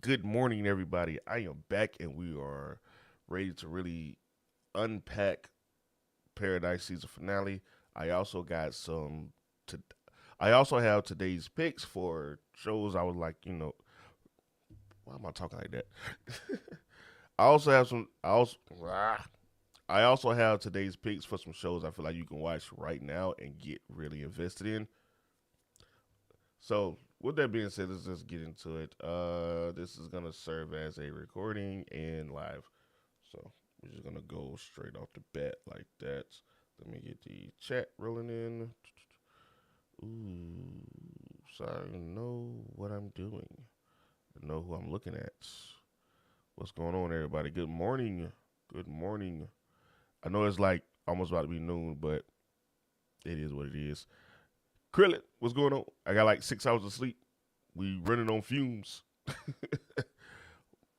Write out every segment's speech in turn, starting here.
Good morning, everybody. I am back, and we are ready to really unpack Paradise season finale. I also got some. To, I also have today's picks for shows. I was like, why am I talking like that? I also have some. I also have today's picks for some shows I feel like you can watch right now and get really invested in. So, with that being said, let's just get into it. This is gonna serve as a recording and live. So we're just gonna go straight off the bat like that. Let me get the chat rolling in. Ooh, so I know what I'm doing. I know who I'm looking at. What's going on, everybody? Good morning. Good morning. I know it's like almost about to be noon, but it is what it is. Krillin, what's going on? I got like 6 hours of sleep. We running on fumes,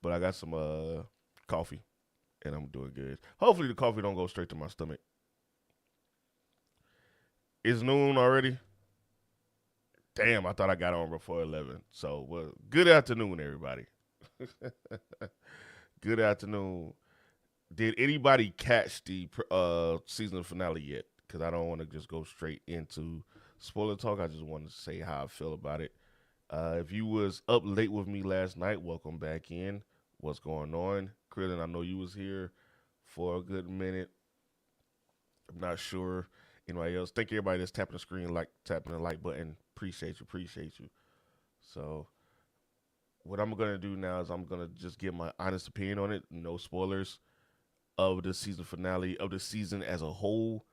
but I got some coffee and I'm doing good. Hopefully the coffee don't go straight to my stomach. It's noon already. Damn, I thought I got on before 11. So, well, good afternoon, everybody. Good afternoon. Did anybody catch the season finale yet? Because I don't want to just go straight into spoiler talk. I just want to say how I feel about it. If you was up late with me last night, welcome back in. What's going on? Krillin, I know you was here for a good minute. I'm not sure anybody else. Thank everybody that's tapping the screen, like tapping the like button. Appreciate you, appreciate you. So what I'm gonna do now is I'm gonna just give my honest opinion on it. No spoilers of the season finale of the season as a whole,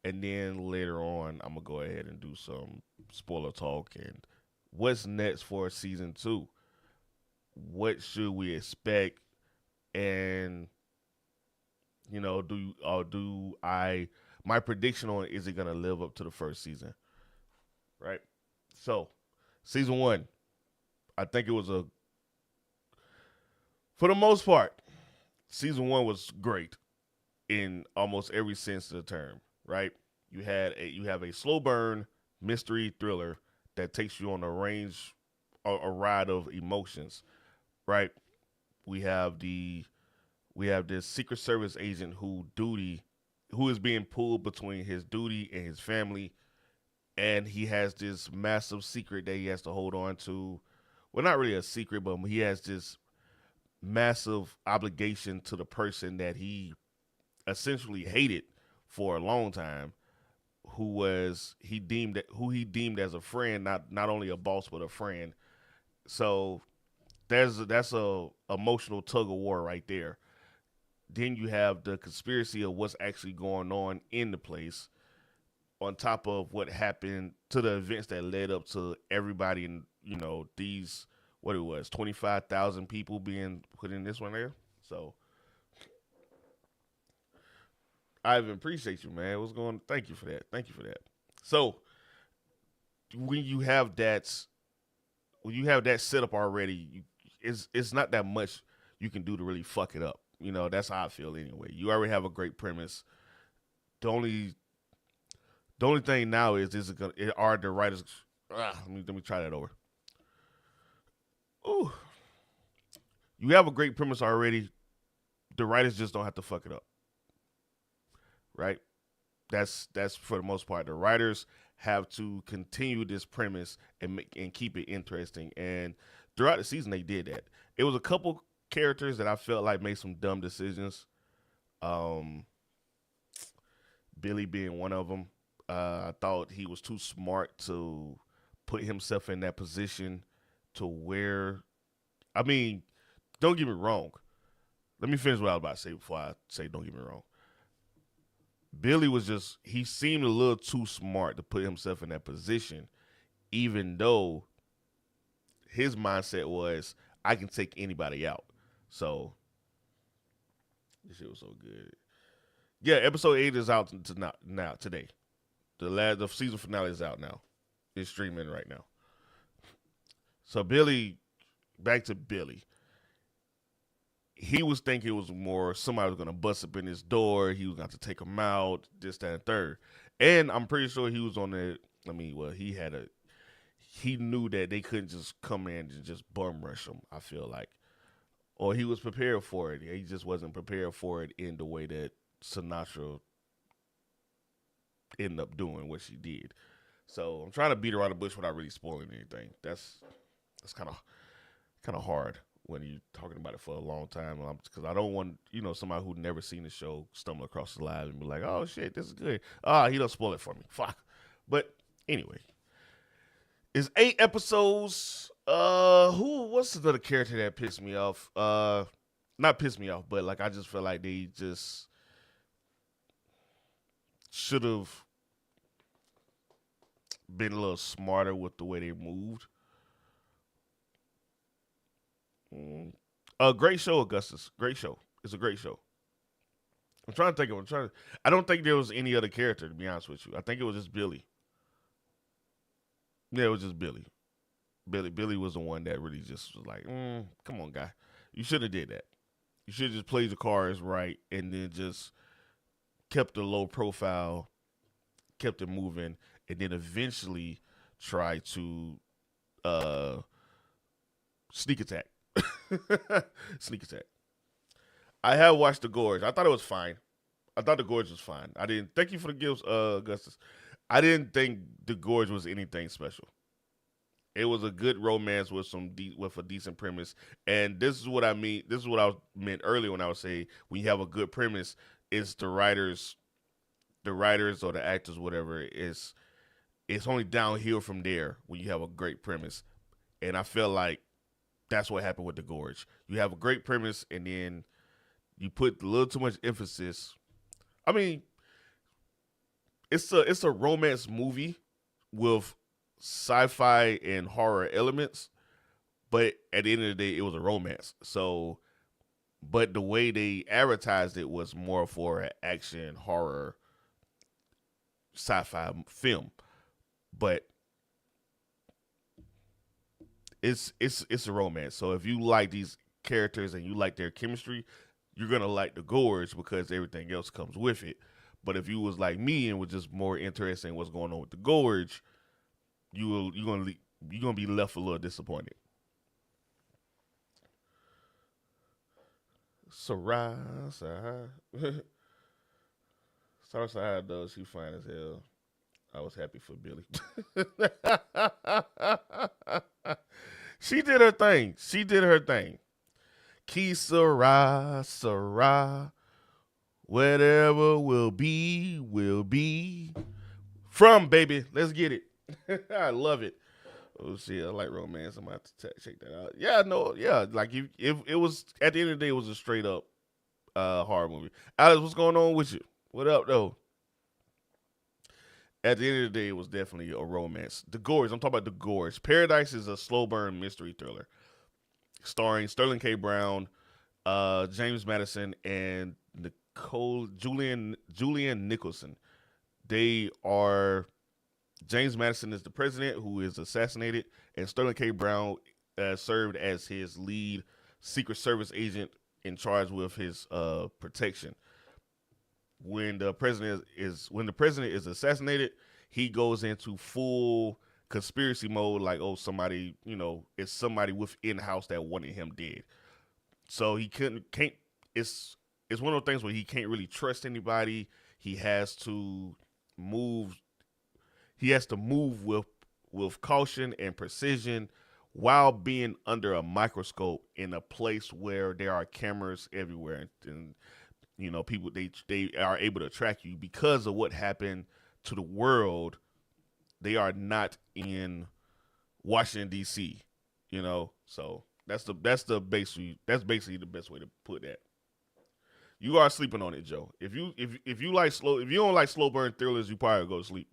and then later on I'm gonna go ahead and do some spoiler talk and what's next for season two. What should we expect? And do I my prediction on is it gonna live up to the first season? Right. So season one, I think it was a for the most part, season one was great in almost every sense of the term. Right. You have a slow burn mystery thriller that takes you on a ride of emotions. Right. We have the we have this Secret Service agent who is being pulled between his duty and his family, and he has this massive secret that he has to hold on to. Well, not really a secret, but he has this massive obligation to the person that he essentially hated for a long time, who he deemed as a friend, not only a boss but a friend. So that's a emotional tug of war right there. Then you have the conspiracy of what's actually going on in the place, on top of what happened to the events that led up to everybody in these what it was 25,000 people being put in this one there. So I even appreciate you, man. What's going? Thank you for that. Thank you for that. So when you have that when you have that set up already, it's not that much you can do to really fuck it up. That's how I feel anyway. You already have a great premise. The only the only thing now is it gonna are the writers. Let me try that over. Ooh, you have a great premise already. The writers just don't have to fuck it up, right? That's for the most part. The writers have to continue this premise and keep it interesting. And throughout the season, they did that. It was a couple characters that I felt like made some dumb decisions. Um, Billy being one of them. I thought he was too smart to put himself in that position to where. I mean, don't get me wrong. Let me finish what I was about to say before I say don't get me wrong. Billy was just he seemed a little too smart to put himself in that position, even though his mindset was I can take anybody out. So this shit was so good. Yeah, episode 8 is out now today. The season finale is out now. It's streaming right now. So back to Billy. He was thinking it was more somebody was gonna bust up in his door. He was going to take him out, this, that, and third. And I'm pretty sure he was on the. I mean, well, he knew that they couldn't just come in and just bum rush him. I feel like, or he was prepared for it. He just wasn't prepared for it in the way that Sinatra ended up doing what she did. So I'm trying to beat around the bush without really spoiling anything. That's kind of hard when you're talking about it for a long time. Because I don't want somebody who never seen the show stumble across the live and be like, oh shit, this is good. He don't spoil it for me. Fuck. But anyway, it's 8 episodes. What's another character that pissed me off? Not pissed me off, but like I just feel like they just should have been a little smarter with the way they moved. Great show, Augustus. Great show. It's a great show. I'm trying to think of. I don't think there was any other character, to be honest with you. I think it was just Billy. Yeah, it was just Billy. Billy was the one that really just was like, come on, guy. You shouldn't have did that. You should have just played the cards right and then just kept the low profile, kept it moving, and then eventually try to sneak attack. Sneak attack. I have watched The Gorge. I thought it was fine. I thought The Gorge was fine. I didn't. Thank you for the gifts, Augustus. I didn't think The Gorge was anything special. It was a good romance with with a decent premise, and this is what I mean. This is what I meant earlier when I was saying when you have a good premise, it's the writers or the actors, whatever. It's only downhill from there when you have a great premise, and I feel like that's what happened with The Gorge. You have a great premise, and then you put a little too much emphasis. I mean, it's a romance movie with sci-fi and horror elements, but at the end of the day, it was a romance. So, but the way they advertised it was more for an action horror sci-fi film. But it's a romance. So if you like these characters and you like their chemistry, you're gonna like The Gorge because everything else comes with it. But if you was like me and was just more interested in what's going on with The Gorge, you're gonna be left a little disappointed. Sarah, Sarah though, she fine as hell. I was happy for Billy. She did her thing. She did her thing. Key Sarah, whatever will be, will be. From, baby. Let's get it. I love it. Oh shit, I like romance. I'm gonna have to check that out. Yeah, no, yeah. Like if it was at the end of the day, it was a straight up horror movie. Alex, what's going on with you? What up though? At the end of the day, it was definitely a romance. The Gorge, I'm talking about The Gorge. Paradise is a slow burn mystery thriller starring Sterling K. Brown, James Madison, and Julian Nicholson. They are James Madison is the president who is assassinated, and Sterling K. Brown served as his lead Secret Service agent in charge with his protection. When the president is assassinated, he goes into full conspiracy mode, like, oh, somebody, it's somebody within the house that wanted him dead. So he can't. It's one of those things where he can't really trust anybody. He has to move. He has to move with caution and precision while being under a microscope in a place where there are cameras everywhere, and people they are able to track you because of what happened to the world. They are not in Washington D.C. So that's basically the best way to put that. You are sleeping on it, Joe. If you don't like slow burn thrillers, you probably go to sleep.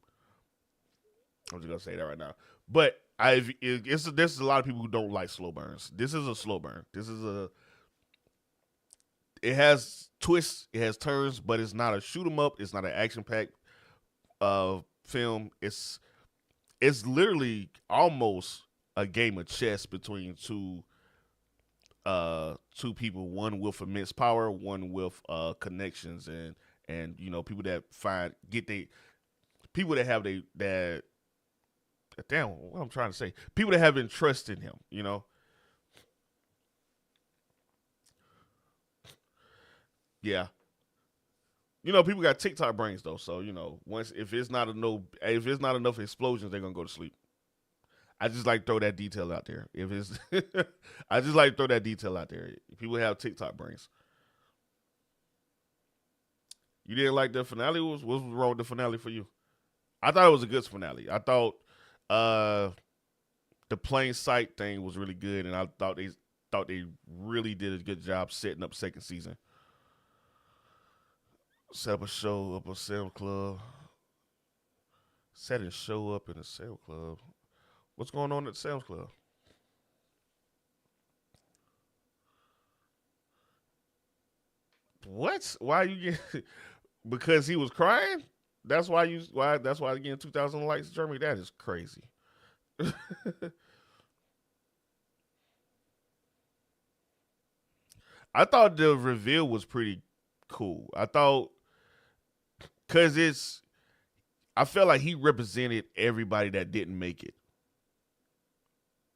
I'm just gonna say that right now. But there's a lot of people who don't like slow burns. This is a slow burn. It has twists, it has turns, but it's not a shoot 'em up. It's not an action packed film. It's literally almost a game of chess between two people, one with immense power, one with connections, and people that people that have damn, what I'm trying to say, people that have been trusting him, you know. Yeah, people got TikTok brains though, so once if it's not enough explosions, they're gonna go to sleep. I just like throw that detail out there. If it's, I just like throw that detail out there. People have TikTok brains. You didn't like the finale? What was wrong with the finale for you? I thought it was a good finale. I thought uh, the plain sight thing was really good, and I thought they really did a good job setting up second season. Set up a show up a sales club. Set a show up in a sales club. What's going on at the sales club? What? Why you get? Because he was crying. That's why again 2,000 likes Germany. That is crazy. I thought the reveal was pretty cool. I thought because I felt like he represented everybody that didn't make it.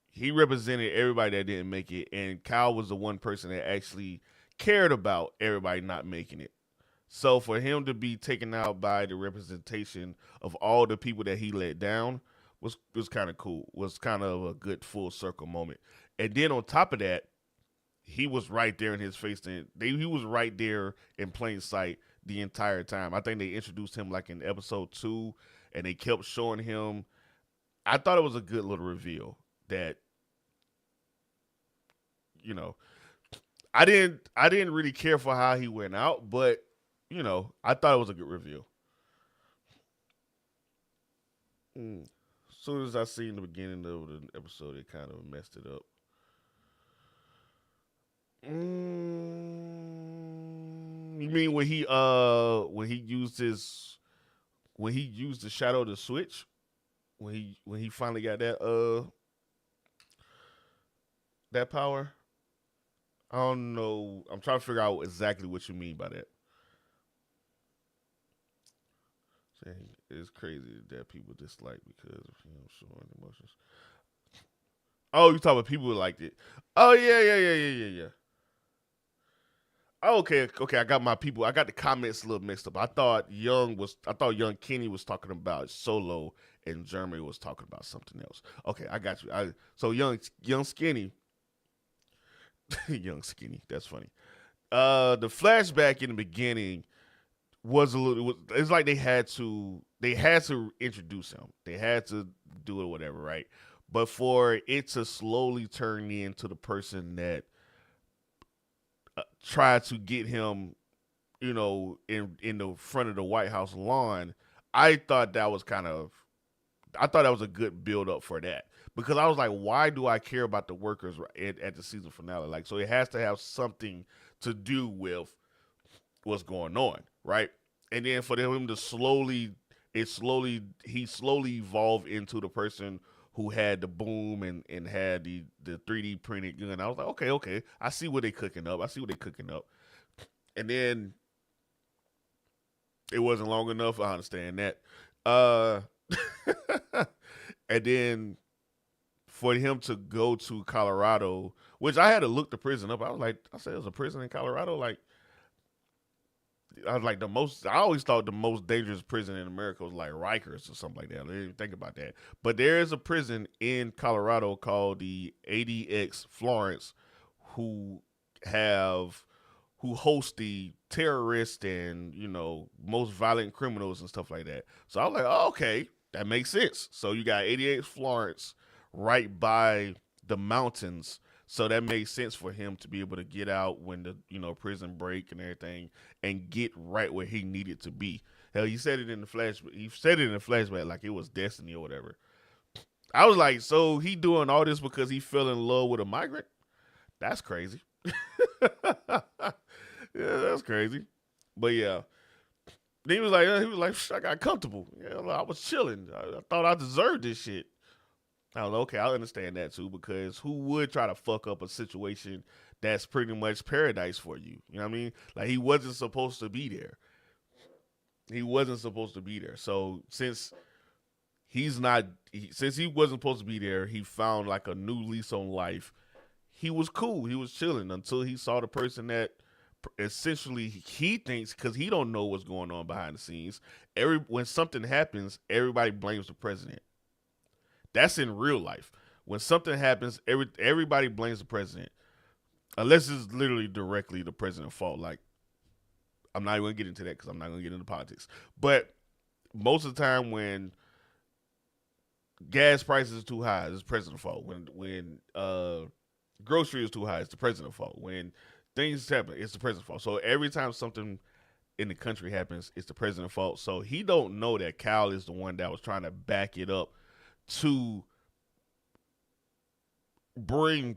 He represented everybody that didn't make it, and Kyle was the one person that actually cared about everybody not making it. So for him to be taken out by the representation of all the people that he let down was kind of cool. Was kind of a good full circle moment. And then on top of that, he was right there in his face. He was right there in plain sight the entire time. I think they introduced him like in episode 2, and they kept showing him. I thought it was a good little reveal that you know I didn't really care for how he went out, but I thought it was a good reveal. Mm. As soon as I seen the beginning of the episode, it kind of messed it up. You mean when he used the shadow to switch, when he finally got that power? I don't know. I'm trying to figure out exactly what you mean by that. Saying it's crazy that people dislike because of showing emotions. Oh, you talking about people who liked it? Oh yeah, yeah, yeah, yeah, yeah, yeah. Oh, okay, okay. I got my people. I got the comments a little mixed up. I thought young Kenny was talking about Solo, and Jeremy was talking about something else. Okay, I got you. So young Skinny, young Skinny. That's funny. The flashback in the beginning was a little. It's like they had to introduce him. They had to do it, whatever, right? But for it to slowly turn into the person that tried to get him, in the front of the White House lawn, I thought that was kind of I thought that was a good build up for that because I was like, why do I care about the workers at the season finale? Like, so it has to have something to do with what's going on, right? And then for him to he slowly evolved into the person who had the boom and had the 3D printed gun. I was like, okay, okay, I see what they cooking up. I see what they cooking up. And then it wasn't long enough. I understand that. Uh, and then for him to go to Colorado, which I had to look the prison up. I said, there's a prison in Colorado. Like, I was like the most. I always thought the most dangerous prison in America was like Rikers or something like that. I didn't even think about that. But there is a prison in Colorado called the ADX Florence, who have who host the terrorists and most violent criminals and stuff like that. So I was like, oh, okay, that makes sense. So you got 88 Florence right by the mountains. So that made sense for him to be able to get out when the prison break and everything and get right where he needed to be. Hell, he said it in the flash. He said it in the flashback like it was destiny or whatever. I was like, so he doing all this because he fell in love with a migrant? That's crazy. Yeah, that's crazy. But yeah, then he was like, I got comfortable. Yeah, I was chilling. I thought I deserved this shit. I was like, okay, I understand that too because who would try to fuck up a situation that's pretty much paradise for you? You know what I mean? Like he wasn't supposed to be there. He wasn't supposed to be there. So since He's not since he wasn't supposed to be there. He found like a new lease on life. He was cool. He was chilling until he saw the person that essentially he thinks because he don't know what's going on behind the scenes. When something happens, everybody blames the president. That's in real life. When something happens, everybody blames the president, unless it's literally directly the president's fault. Like I'm not even gonna get into that because I'm not gonna get into politics. But most of the time, when gas prices are too high, it's the president's fault. When grocery is too high, it's the president's fault. When things happen, it's the president's fault. So every time something in the country happens, it's the president's fault. So he don't know that Cal is the one that was trying to back it up to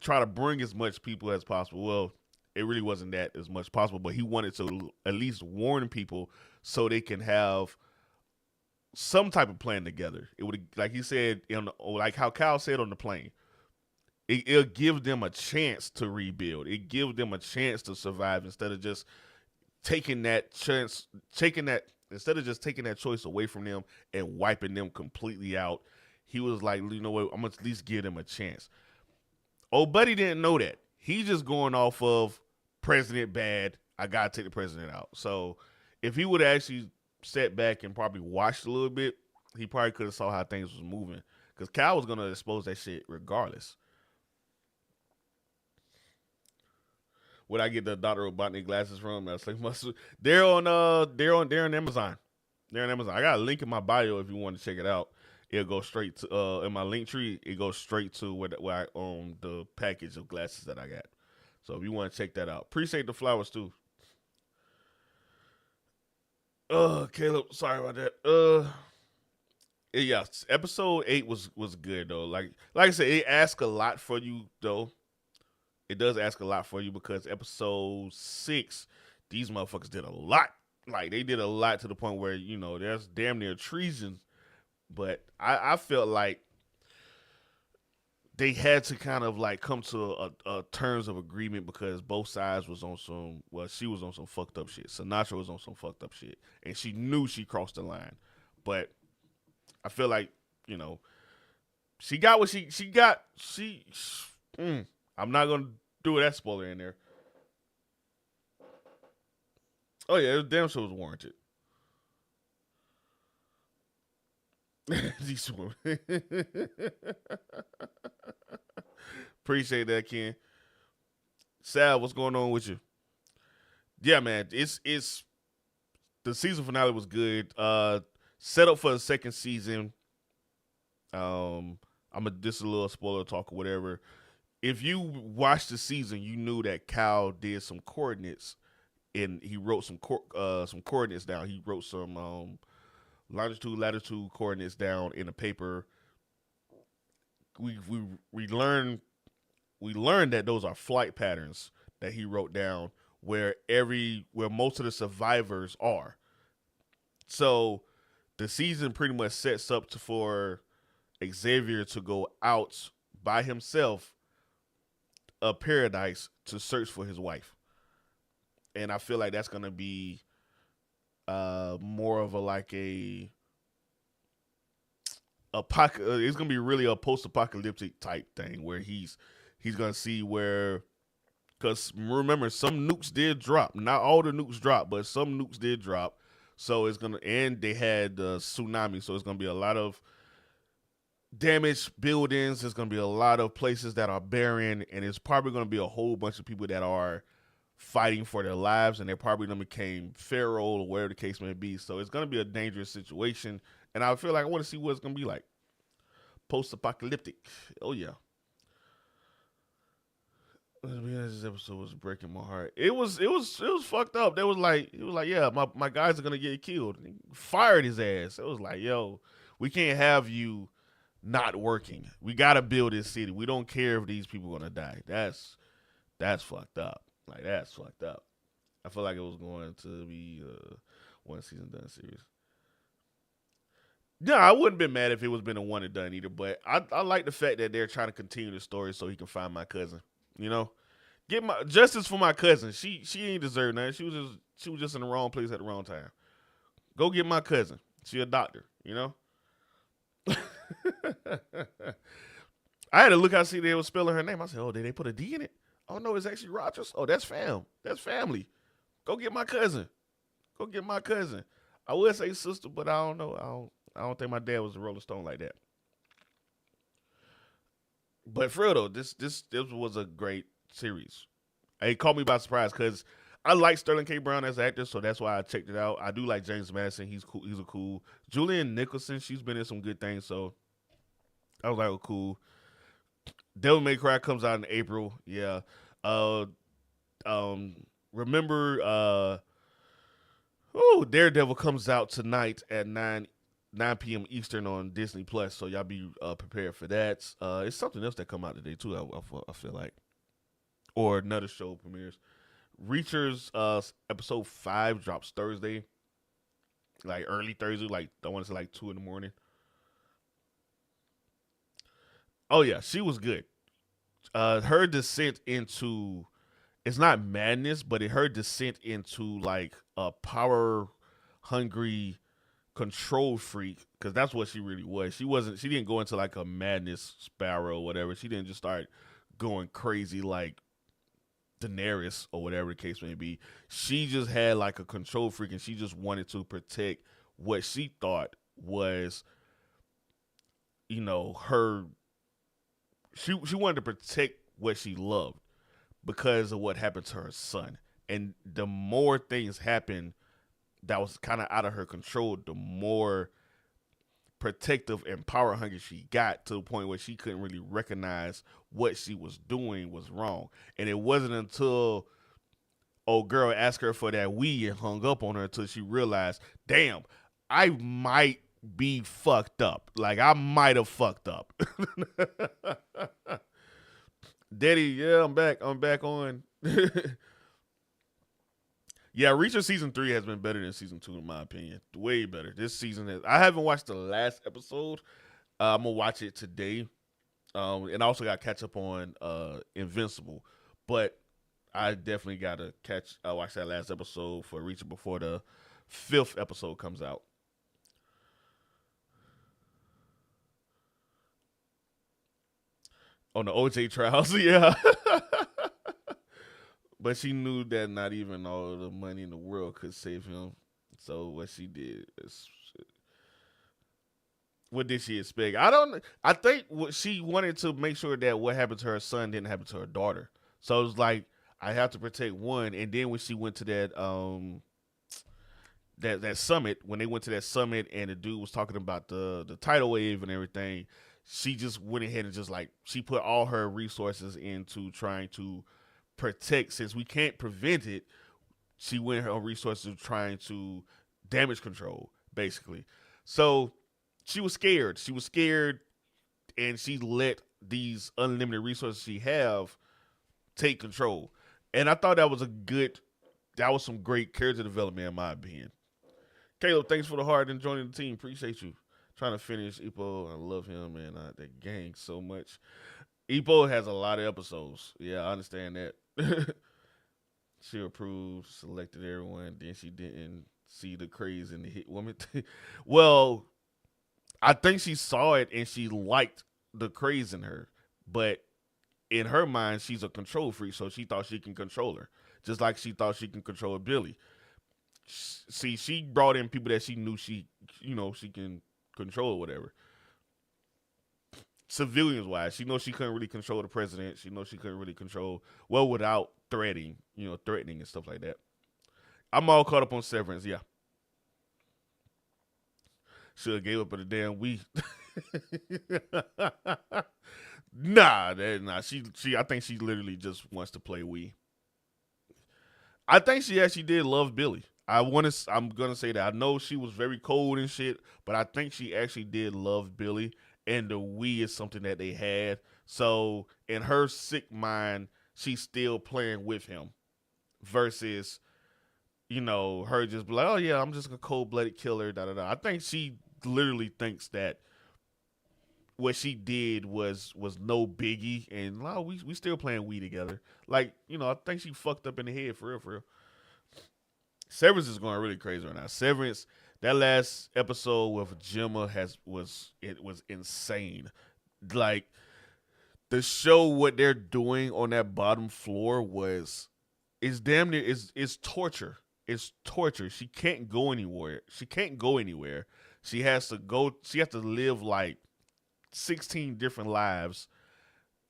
try to bring as much people as possible. Well, it really wasn't that as much possible, but he wanted to at least warn people so they can have some type of plan together. It would, like he said, like how Cal said on the plane, it'll give them a chance to rebuild. It gives them a chance to survive instead of just taking that choice away from them and wiping them completely out. He was like, you know what, I'm gonna at least give them a chance. Old buddy didn't know that. He's just going off of president bad. I gotta take the president out. So if he would have actually sat back and probably watched a little bit, he probably could have saw how things was moving. Because Cal was gonna expose that shit regardless. Where I get the Dr. Robotnik glasses from? I was like, they're on Amazon. They're on Amazon. I got a link in my bio if you want to check it out. It'll go straight to in my link tree. It goes straight to where I own the package of glasses that I got. So if you want to check that out, appreciate the flowers too. Caleb, sorry about that. Yeah, episode 8 was good though. Like I said, it asks a lot for you though. It does ask a lot for you because episode 6, these motherfuckers did a lot. Like they did a lot to the point where there's damn near treason. But I felt like they had to kind of like come to a terms of agreement because both sides was on some. Well, she was on some fucked up shit. Sinatra was on some fucked up shit, and she knew she crossed the line. But I feel like she got what she got. I'm not gonna do that spoiler in there. Oh yeah, it damn sure was warranted. These women. Appreciate that, Ken. Sal, what's going on with you? Yeah, man, it's the season finale was good. Set up for the second season. This a little spoiler talk or whatever. If you watched the season, you knew that Cal did some coordinates, and he wrote some coordinates down. He wrote some longitude, latitude coordinates down in a paper. We learned that those are flight patterns that he wrote down where most of the survivors are. So the season pretty much sets up for Xavier to go out by himself of Paradise to search for his wife. And I feel like that's gonna be more of it's gonna be really a post-apocalyptic type thing where he's gonna see where, because remember, some nukes did drop. Not all the nukes dropped, but some nukes did drop. So and they had the tsunami, so it's gonna be a lot of damaged buildings. There's gonna be a lot of places that are barren, and it's probably gonna be a whole bunch of people that are fighting for their lives, and they're probably gonna become feral or whatever the case may be. So it's gonna be a dangerous situation, and I feel like I want to see what it's gonna be like. Post-apocalyptic. Oh yeah. This episode was breaking my heart. It was fucked up. It was like, yeah, my guys are gonna get killed. He fired his ass. It was like, yo, we can't have you not working. We gotta build this city. We don't care if these people are gonna die. That's fucked up. Like that's fucked up. I feel like it was going to be one season done series. Yeah, I wouldn't been mad if it was been a one and done either. But I like the fact that they're trying to continue the story so he can find my cousin. Get my justice for my cousin. She ain't deserve that. She was just in the wrong place at the wrong time. Go get my cousin. She a doctor. I had to look out see they were spelling her name. I said, "Oh, did they put a D in it? Oh no, it's actually Rogers. Oh, that's fam. That's family. Go get my cousin. Go get my cousin." I would say sister, but I don't know. I don't think my dad was a Rolling Stone like that. But for real though, this was a great series. It caught me by surprise because I like Sterling K. Brown as an actor, so that's why I checked it out. I do like James Madison. He's cool. He's a cool. Julian Nicholson. She's been in some good things, so I was like, oh, cool. Devil May Cry comes out in April. Yeah. Uh, um, remember, oh, Daredevil comes out tonight at 9 p.m. Eastern on Disney Plus. So y'all be prepared for that. It's something else that come out today too. I feel like, or another show premieres. Reachers episode 5 drops Thursday, like early Thursday, like I want to say like 2 in the morning. Oh yeah, she was good. Her descent into, it's not madness, but her descent into like a power hungry control freak, because that's what she really was. She didn't go into like a madness sparrow or whatever. She didn't just start going crazy like Daenerys or whatever the case may be. She just had like a control freak, and she just wanted to protect what she thought was, her. She wanted to protect what she loved because of what happened to her son. And the more things happened that was kind of out of her control, the more protective and power hungry she got, to the point where she couldn't really recognize what she was doing was wrong. And it wasn't until old girl asked her for that weed and hung up on her until she realized, damn, I might be fucked up. Like I might have fucked up. Daddy, yeah, I'm back. I'm back on. Yeah, Reacher season 3 has been better than season 2 in my opinion. Way better. This season is. I haven't watched the last episode. I'm gonna watch it today. And I also got to catch up on Invincible, but I definitely got to watch that last episode for Reacher before the 5th episode comes out. On the OJ trials, yeah. But she knew that not even all the money in the world could save him. So what she did is, what did she expect? I don't. I think what she wanted to make sure that what happened to her son didn't happen to her daughter. So it was like, I have to protect one. And then when she went to that summit, when they went to that summit and the dude was talking about the tidal wave and everything, she just went ahead and just like, she put all her resources into trying to protect. Since we can't prevent it, she went her resources trying to damage control, basically. So she was scared. She was scared, and she let these unlimited resources she have take control. And I thought that was some great character development in my opinion. Caleb, thanks for the heart and joining the team. Appreciate you. Trying to finish Ipo. I love him and the gang so much. Ipo has a lot of episodes. Yeah, I understand that. She approved, selected everyone, then she didn't see the craze in the hit woman. Well, I think she saw it and she liked the craze in her, but in her mind, she's a control freak, so she thought she can control her, just like she thought she can control Billy. See, she brought in people that she knew she can control or whatever. Civilians wise, she knows she couldn't really control the president. She knows she couldn't really control, well, without threatening and stuff like that. I'm all caught up on Severance. Yeah, should have gave up for the damn weed. Nah. She. I think she literally just wants to play Wii. I think she actually did love Billy. I'm gonna say that. I know she was very cold and shit, but I think she actually did love Billy, and the Wii is something that they had. So in her sick mind, she's still playing with him versus, her just be like, oh yeah, I'm just a cold blooded killer. Da da da. I think she literally thinks that what she did was no biggie, and no, we still playing Wii together. Like, I think she fucked up in the head for real, for real. Severance is going really crazy right now. Severance, That last episode with Gemma was insane. Like the show, what they're doing on that bottom floor was is damn near is torture. It's torture. She can't go anywhere. She can't go anywhere. She has to go. She has to live like 16 different lives.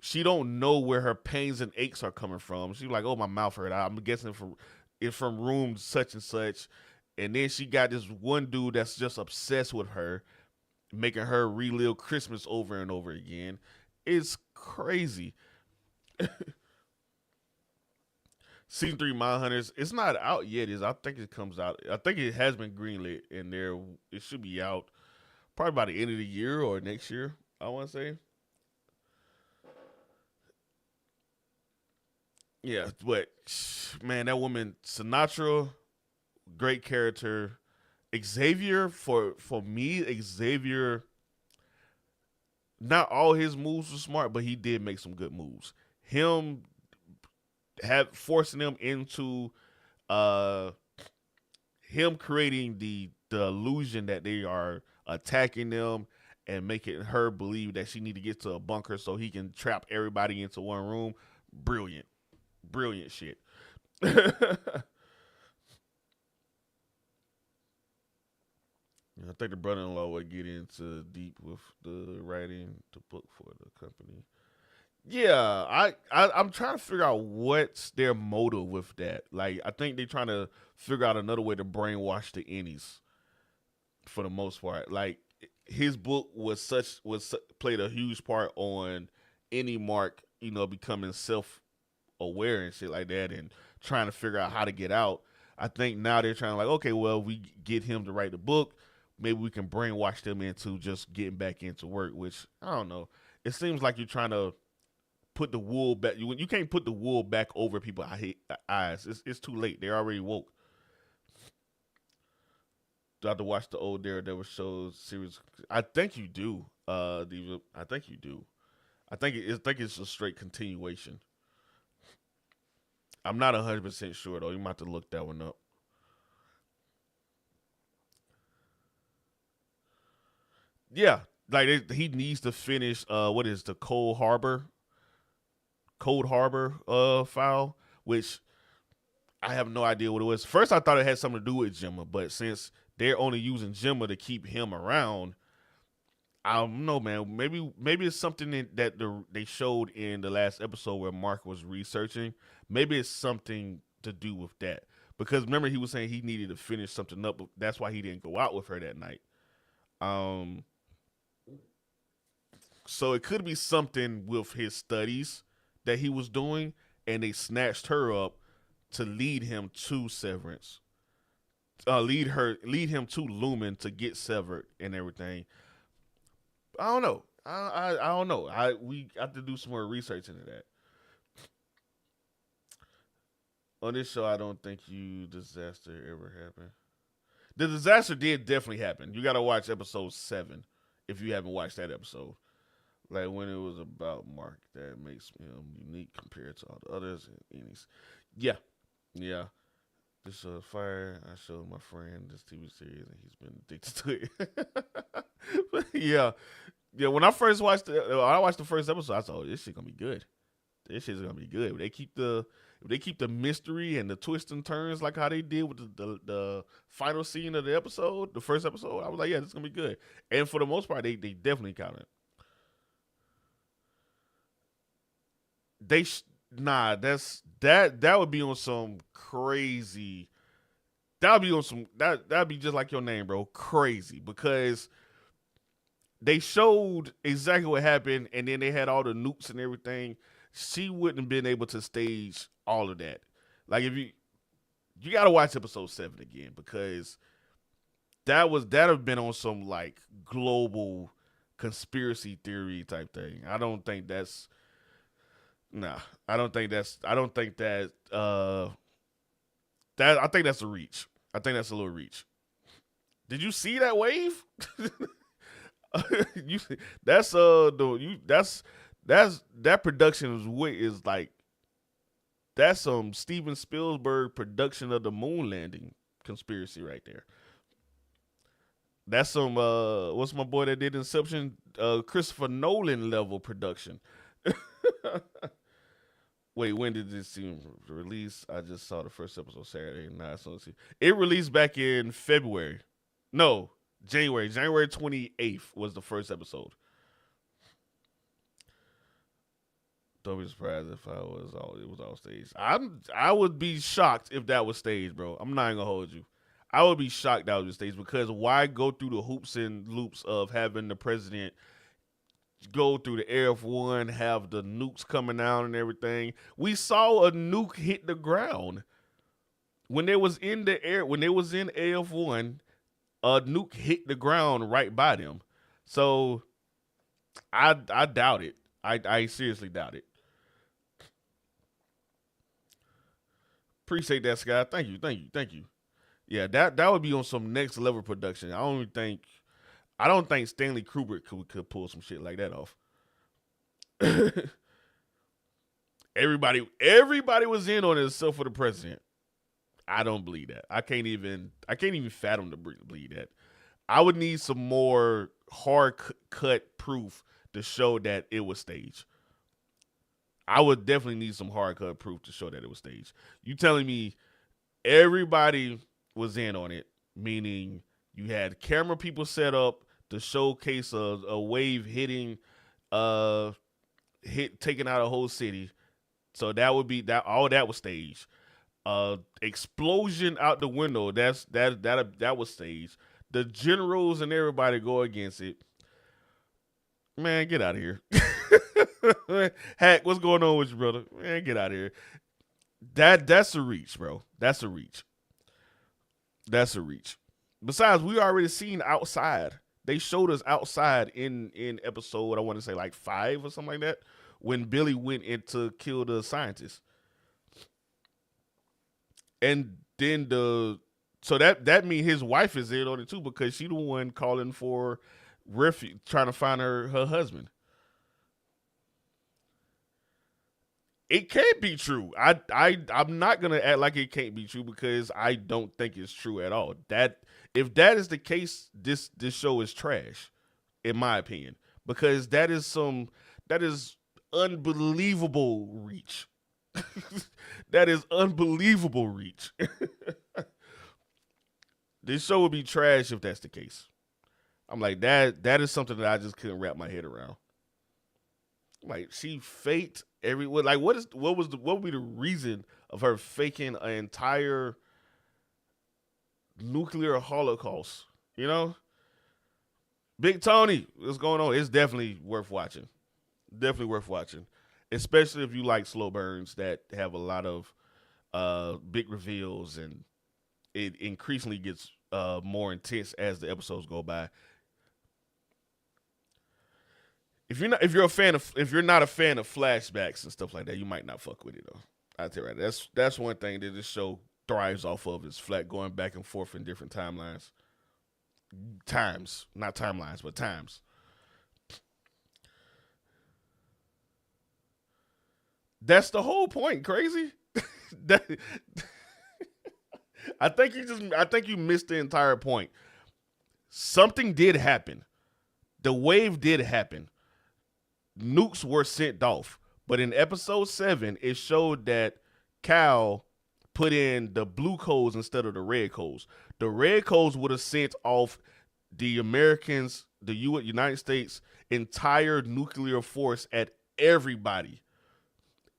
She don't know where her pains and aches are coming from. She's like, oh, my mouth hurt. I'm guessing it's from room such and such. And then she got this one dude that's just obsessed with her, making her relive Christmas over and over again. It's crazy. Season 3 Mind Hunters, it's not out yet. I think it comes out. I think it has been greenlit, and it should be out probably by the end of the year or next year, I want to say. Yeah, but man, that woman Sinatra, great character. Xavier, for me, Xavier, not all his moves were smart, but he did make some good moves. Him have forcing them into uh him creating the illusion that they are attacking them and making her believe that she need to get to a bunker so he can trap everybody into one room. Brilliant. Brilliant shit. I think the brother-in-law would get into deep with the writing the book for the company. Yeah, I'm trying to figure out what's their motive with that. Like, I think they're trying to figure out another way to brainwash the innies for the most part. Like, his book was played a huge part on any mark, becoming self aware and shit like that, and trying to figure out how to get out. I think now they're trying to like, okay, well, we get him to write the book. Maybe we can brainwash them into just getting back into work. Which I don't know. It seems like you're trying to put the wool back. You can't put the wool back over people's eyes. It's too late. They're already woke. Do I have to watch the old Daredevil shows series? I think you do. I think you do. I think it's a straight continuation. I'm not 100% sure though. You might have to look that one up. Yeah, like he needs to finish. What is the Cold Harbor file, which I have no idea what it was. First, I thought it had something to do with Gemma, but since they're only using Gemma to keep him around, I don't know, man. Maybe it's something they showed in the last episode where Mark was researching. Maybe it's something to do with that. Because remember, he was saying he needed to finish something up. That's why he didn't go out with her that night. Um, so it could be something with his studies that he was doing, and they snatched her up to lead him to Severance. Lead him to Lumen to get severed and everything. I don't know. I don't know. We have to do some more research into that. On this show, I don't think disaster ever happened. The disaster did definitely happen. You got to watch episode 7 if you haven't watched that episode. Like when it was about Mark, that makes him unique compared to all the others. And yeah, yeah. This fire, I showed my friend this TV series, and he's been addicted to it. Yeah, yeah. When I watched the first episode. I thought, oh, this shit gonna be good. This shit's gonna be good. If they keep the mystery and the twists and turns like how they did with the final scene of the episode, the first episode, I was like, yeah, this is gonna be good. And for the most part, they definitely got it. They nah, that would be on some crazy. That would be on some that'd be just like your name, bro, crazy because they showed exactly what happened, and then they had all the nukes and everything. She wouldn't have been able to stage all of that. Like if you got to watch episode 7 again because that have been on some like global conspiracy theory type thing. I don't think that's nah. I don't think that I think that's a reach. I think that's a little reach. Did you see that wave? you that's the you that's that production is like that's some Steven Spielberg production of the moon landing conspiracy right there. That's some what's my boy that did Inception? Christopher Nolan level production. Wait, when did this seem release? I just saw the first episode Saturday night. So it released back in February. No, January. January 28th was the first episode. Don't be surprised if it was all staged. I would be shocked if that was staged, bro. I'm not gonna hold you. I would be shocked that was staged because why go through the hoops and loops of having the president go through the Air One, have the nukes coming out and everything. We saw a nuke hit the ground when they was in the air. When they was in AF1, a nuke hit the ground right by them. So I doubt it. I seriously doubt it. Appreciate that, Sky. Thank you. Yeah, that would be on some next level production. I don't think Stanley Kubrick could pull some shit like that off. everybody was in on it except for the president. I don't believe that. I can't even fathom to believe that. I would need some more hard cut proof to show that it was staged. I would definitely need some hard cut proof to show that it was staged. You telling me everybody was in on it, meaning you had camera people set up to showcase a wave hitting, taking out a whole city. So that would be that. All that was staged. Explosion out the window. That was staged. The generals and everybody go against it. Man, get out of here. Hack, what's going on with you, brother? Man, get out of here. That's a reach, bro. That's a reach. That's a reach. Besides, we already seen outside. They showed us outside in episode, I want to say like 5 or something like that, when Billy went in to kill the scientist. And then so that means his wife is in on it too, because she the one calling for refuge, trying to find her husband. It can't be true. I'm not gonna act like it can't be true because I don't think it's true at all. That if that is the case, this show is trash, in my opinion, because that is unbelievable reach. That is unbelievable reach. This show would be trash if that's the case. I'm like that is something that I just couldn't wrap my head around. Like she faked everyone. Like what would be the reason of her faking an entire nuclear holocaust? You know, Big Tony, what's going on? It's definitely worth watching. Definitely worth watching, especially if you like slow burns that have a lot of big reveals, and it increasingly gets more intense as the episodes go by. If you're not a fan of flashbacks and stuff like that, you might not fuck with it though. I tell you right, that's one thing that this show thrives off of is flat going back and forth in different timelines. Times, not timelines, but times. That's the whole point, crazy. that, I think you missed the entire point. Something did happen. The wave did happen. Nukes were sent off. But in episode 7, it showed that Cal put in the blue codes instead of the red codes. The red codes would have sent off the Americans, the United States entire nuclear force at everybody.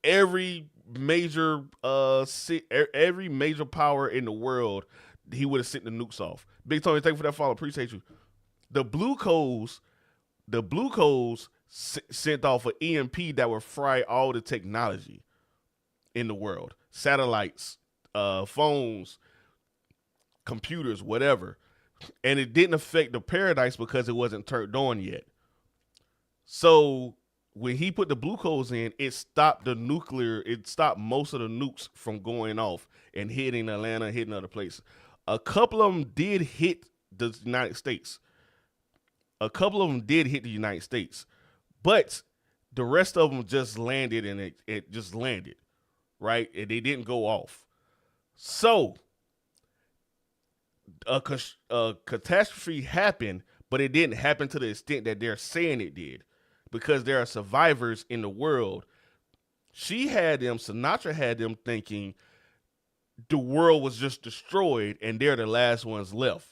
Every major every major power in the world, he would have sent the nukes off. Big Tony, thank you for that follow. Appreciate you. The blue codes sent off an EMP that would fry all the technology in the world. Satellites, phones, computers, whatever. And it didn't affect the Paradise because it wasn't turned on yet. So when he put the blue codes in, it stopped most of the nukes from going off and hitting Atlanta, hitting other places. A couple of them did hit the United States. But the rest of them just landed, and it just landed, right? And they didn't go off. So a catastrophe happened, but it didn't happen to the extent that they're saying it did, because there are survivors in the world. She had them, Sinatra had them thinking the world was just destroyed and they're the last ones left,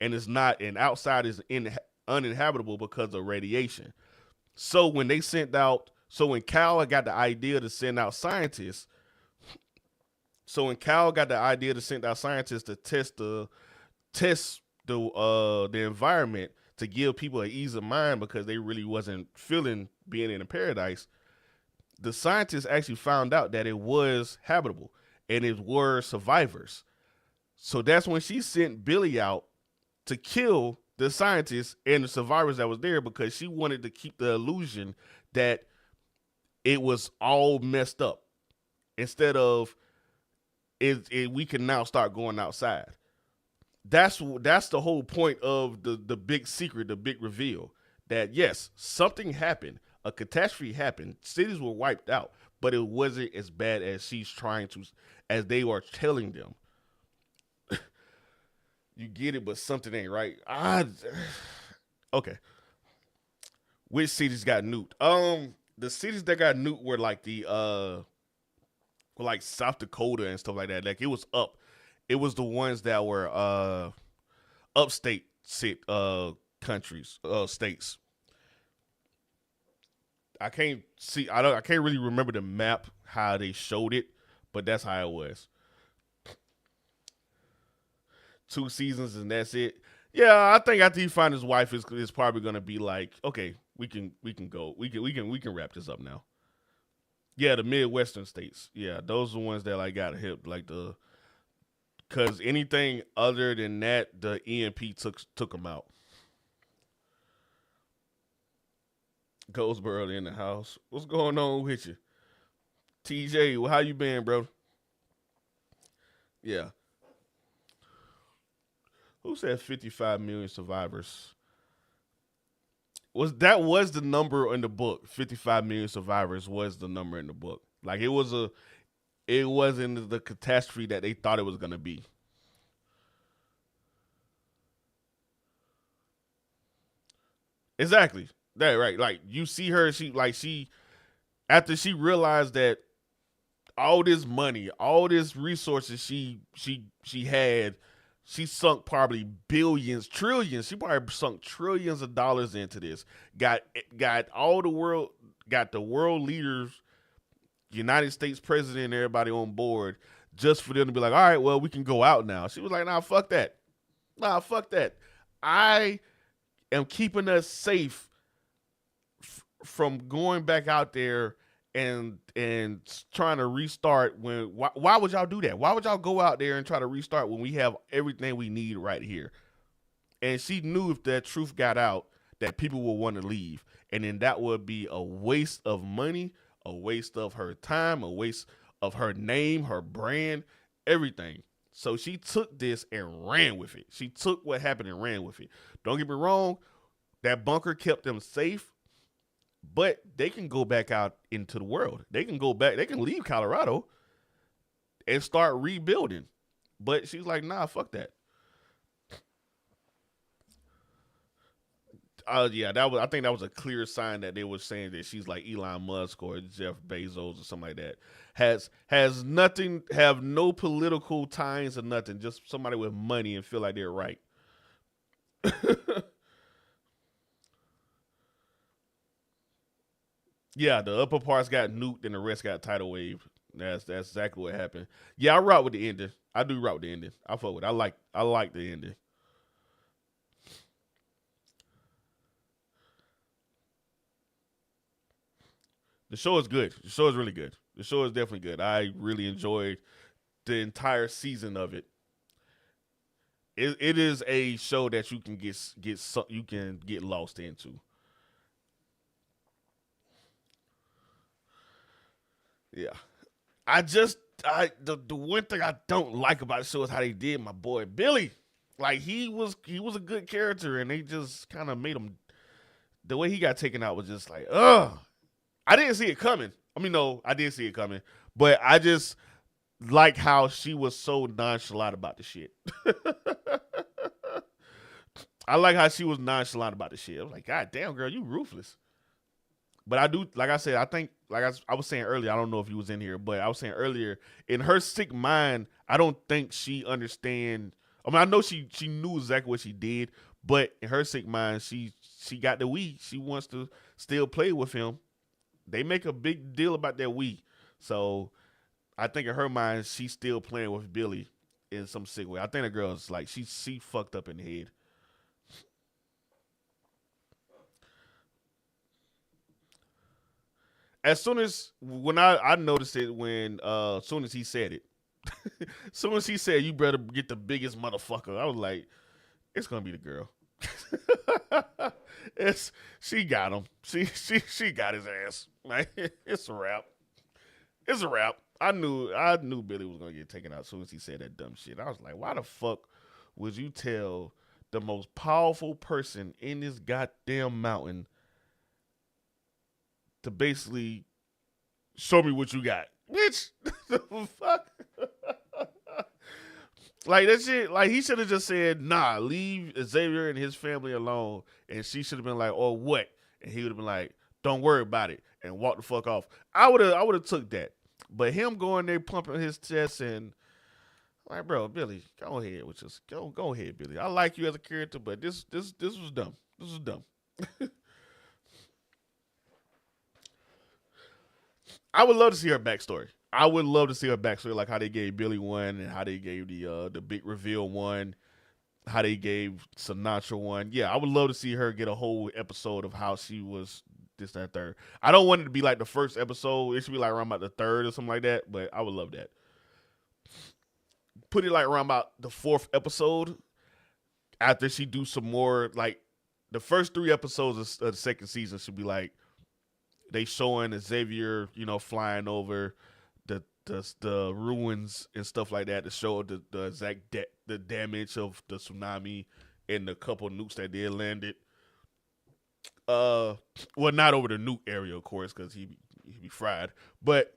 and it's not, and outside is uninhabitable because of radiation. So when they sent out, so when Cal got the idea to send out scientists, so when Cal got the idea to send out scientists to test the environment to give people an ease of mind because they really wasn't feeling being in a paradise, the scientists actually found out that it was habitable and it were survivors. So that's when she sent Billy out to kill the scientists and the survivors that was there, because she wanted to keep the illusion that it was all messed up, instead of we can now start going outside. That's the whole point of the big secret, the big reveal, that yes, something happened, a catastrophe happened, cities were wiped out, but it wasn't as bad as she's trying to, as they are telling them. You get it, but something ain't right. Okay. Which cities got nuked? The cities that got nuked were like like South Dakota and stuff like that. Like it was up. It was the ones that were upstate countries, states. I can't see. I can't really remember the map how they showed it, but that's how it was. 2 seasons and that's it. Yeah, I think after he find his wife is probably gonna be like, okay, we can go. We can wrap this up now. Yeah, the Midwestern states. Yeah, those are the ones that like got hit, like the, because anything other than that, the EMP took them out. Goldsboro in the house. What's going on with you, TJ? How you been, bro? Yeah. Who said 55 million survivors? Was the number in the book? 55 million survivors was the number in the book. Like it wasn't the catastrophe that they thought it was gonna be. Exactly. That right. Like you see her, she after she realized that all this money, all this resources she had, she sunk probably billions, trillions. She probably sunk trillions of dollars into this. Got got all the world, got the world leaders, United States president, and everybody on board, just for them to be like, all right, well, we can go out now. She was like, nah, fuck that. Nah, fuck that. I am keeping us safe from going back out there and trying to restart. When why would y'all do that? Why would y'all go out there and try to restart when we have everything we need right here? And she knew if that truth got out, that people would want to leave, and then that would be a waste of money, a waste of her time, a waste of her name, her brand, everything. So she took this and ran with it. She took what happened and ran with it. Don't get me wrong, that bunker kept them safe, but they can go back out into the world. They can go back. They can leave Colorado and start rebuilding. But she's like, nah, fuck that. Yeah, that was. I think that was a clear sign that they were saying that she's like Elon Musk or Jeff Bezos or something like that. Has nothing, have no political ties or nothing. Just somebody with money and feel like they're right. Yeah, the upper parts got nuked and the rest got tidal wave. That's exactly what happened. Yeah, I route with the ending. I do route with the ending. I fuck with it. I like the ending. The show is good. The show is really good. The show is definitely good. I really enjoyed the entire season of it. It is a show that you can you can get lost into. Yeah. The one thing I don't like about the show is how they did my boy Billy. Like he was a good character, and they just kind of made him, the way he got taken out was just like, ugh. I didn't see it coming. I mean, no, I did see it coming, but I just like how she was so nonchalant about the shit. I like how she was nonchalant about the shit. I was like, God damn, girl, you ruthless. But I do, like I said, I think, like I was saying earlier, I don't know if you was in here, but I was saying earlier, in her sick mind, I don't think she understand. I mean, I know she knew exactly what she did, but in her sick mind, she got the we. She wants to still play with him. They make a big deal about that we. So I think in her mind, she's still playing with Billy in some sick way. I think the girl's like she fucked up in the head. As soon as when I noticed it when as soon as he said it. As soon as he said you better get the biggest motherfucker, I was like, it's gonna be the girl. it's she got him. She got his ass. Like it's a wrap. It's a wrap. I knew Billy was gonna get taken out as soon as he said that dumb shit. I was like, why the fuck would you tell the most powerful person in this goddamn mountain to basically show me what you got? Bitch, the fuck? Like that shit, like he should have just said, nah, leave Xavier and his family alone. And she should have been like, oh what? And he would have been like, don't worry about it and walk the fuck off. I would have took that. But him going there pumping his chest and like, bro, Billy, go ahead with just go ahead, Billy. I like you as a character, but this was dumb. This was dumb. I would love to see her backstory. I would love to see her backstory, like how they gave Billy one and how they gave the big reveal one, how they gave Sinatra one. Yeah, I would love to see her get a whole episode of how she was this, that, third. I don't want it to be like the first episode. It should be like around about the third or something like that, but I would love that. Put it like around about the fourth episode after she do some more, like the first three episodes of the second season should be like they showing Xavier, flying over the ruins and stuff like that to show the exact the damage of the tsunami and the couple nukes that did landed. Well, not over the nuke area, of course, because he be fried, but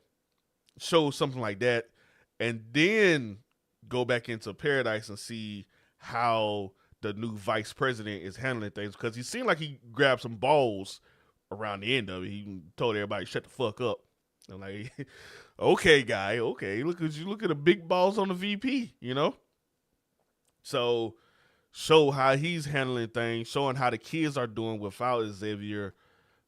show something like that, and then go back into paradise and see how the new vice president is handling things because he seemed like he grabbed some balls around the end of it. He told everybody shut the fuck up. I'm like, okay, guy, okay, look at you, look at the big balls on the VP. So show how he's handling things, showing how the kids are doing without Xavier.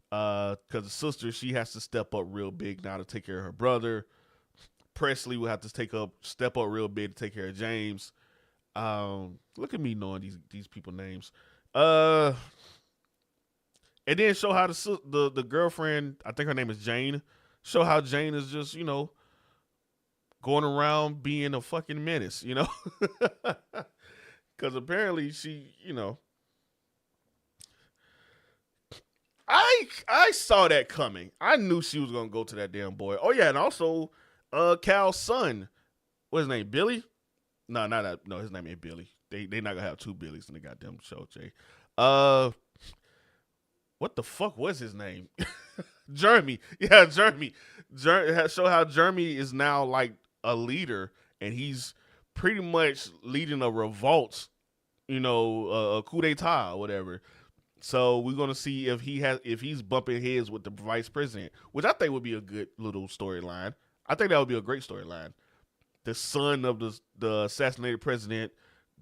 Because the sister, she has to step up real big now to take care of her brother. Presley will have to step up real big to take care of James. Look at me knowing these people names. And then show how the girlfriend, I think her name is Jane. Show how Jane is just going around being a fucking menace, because apparently she, I saw that coming. I knew she was gonna go to that damn boy. Oh yeah, and also, Cal's son, what's his name? Billy? No, not that. No, his name ain't Billy. They not gonna have two Billies in the goddamn show, Jay. What the fuck was his name? Jeremy. Yeah, Jeremy. Show how Jeremy is now like a leader, and he's pretty much leading a revolt. A coup d'état or whatever. So we're gonna see if he's bumping heads with the vice president, which I think would be a good little storyline. I think that would be a great storyline. The son of the assassinated president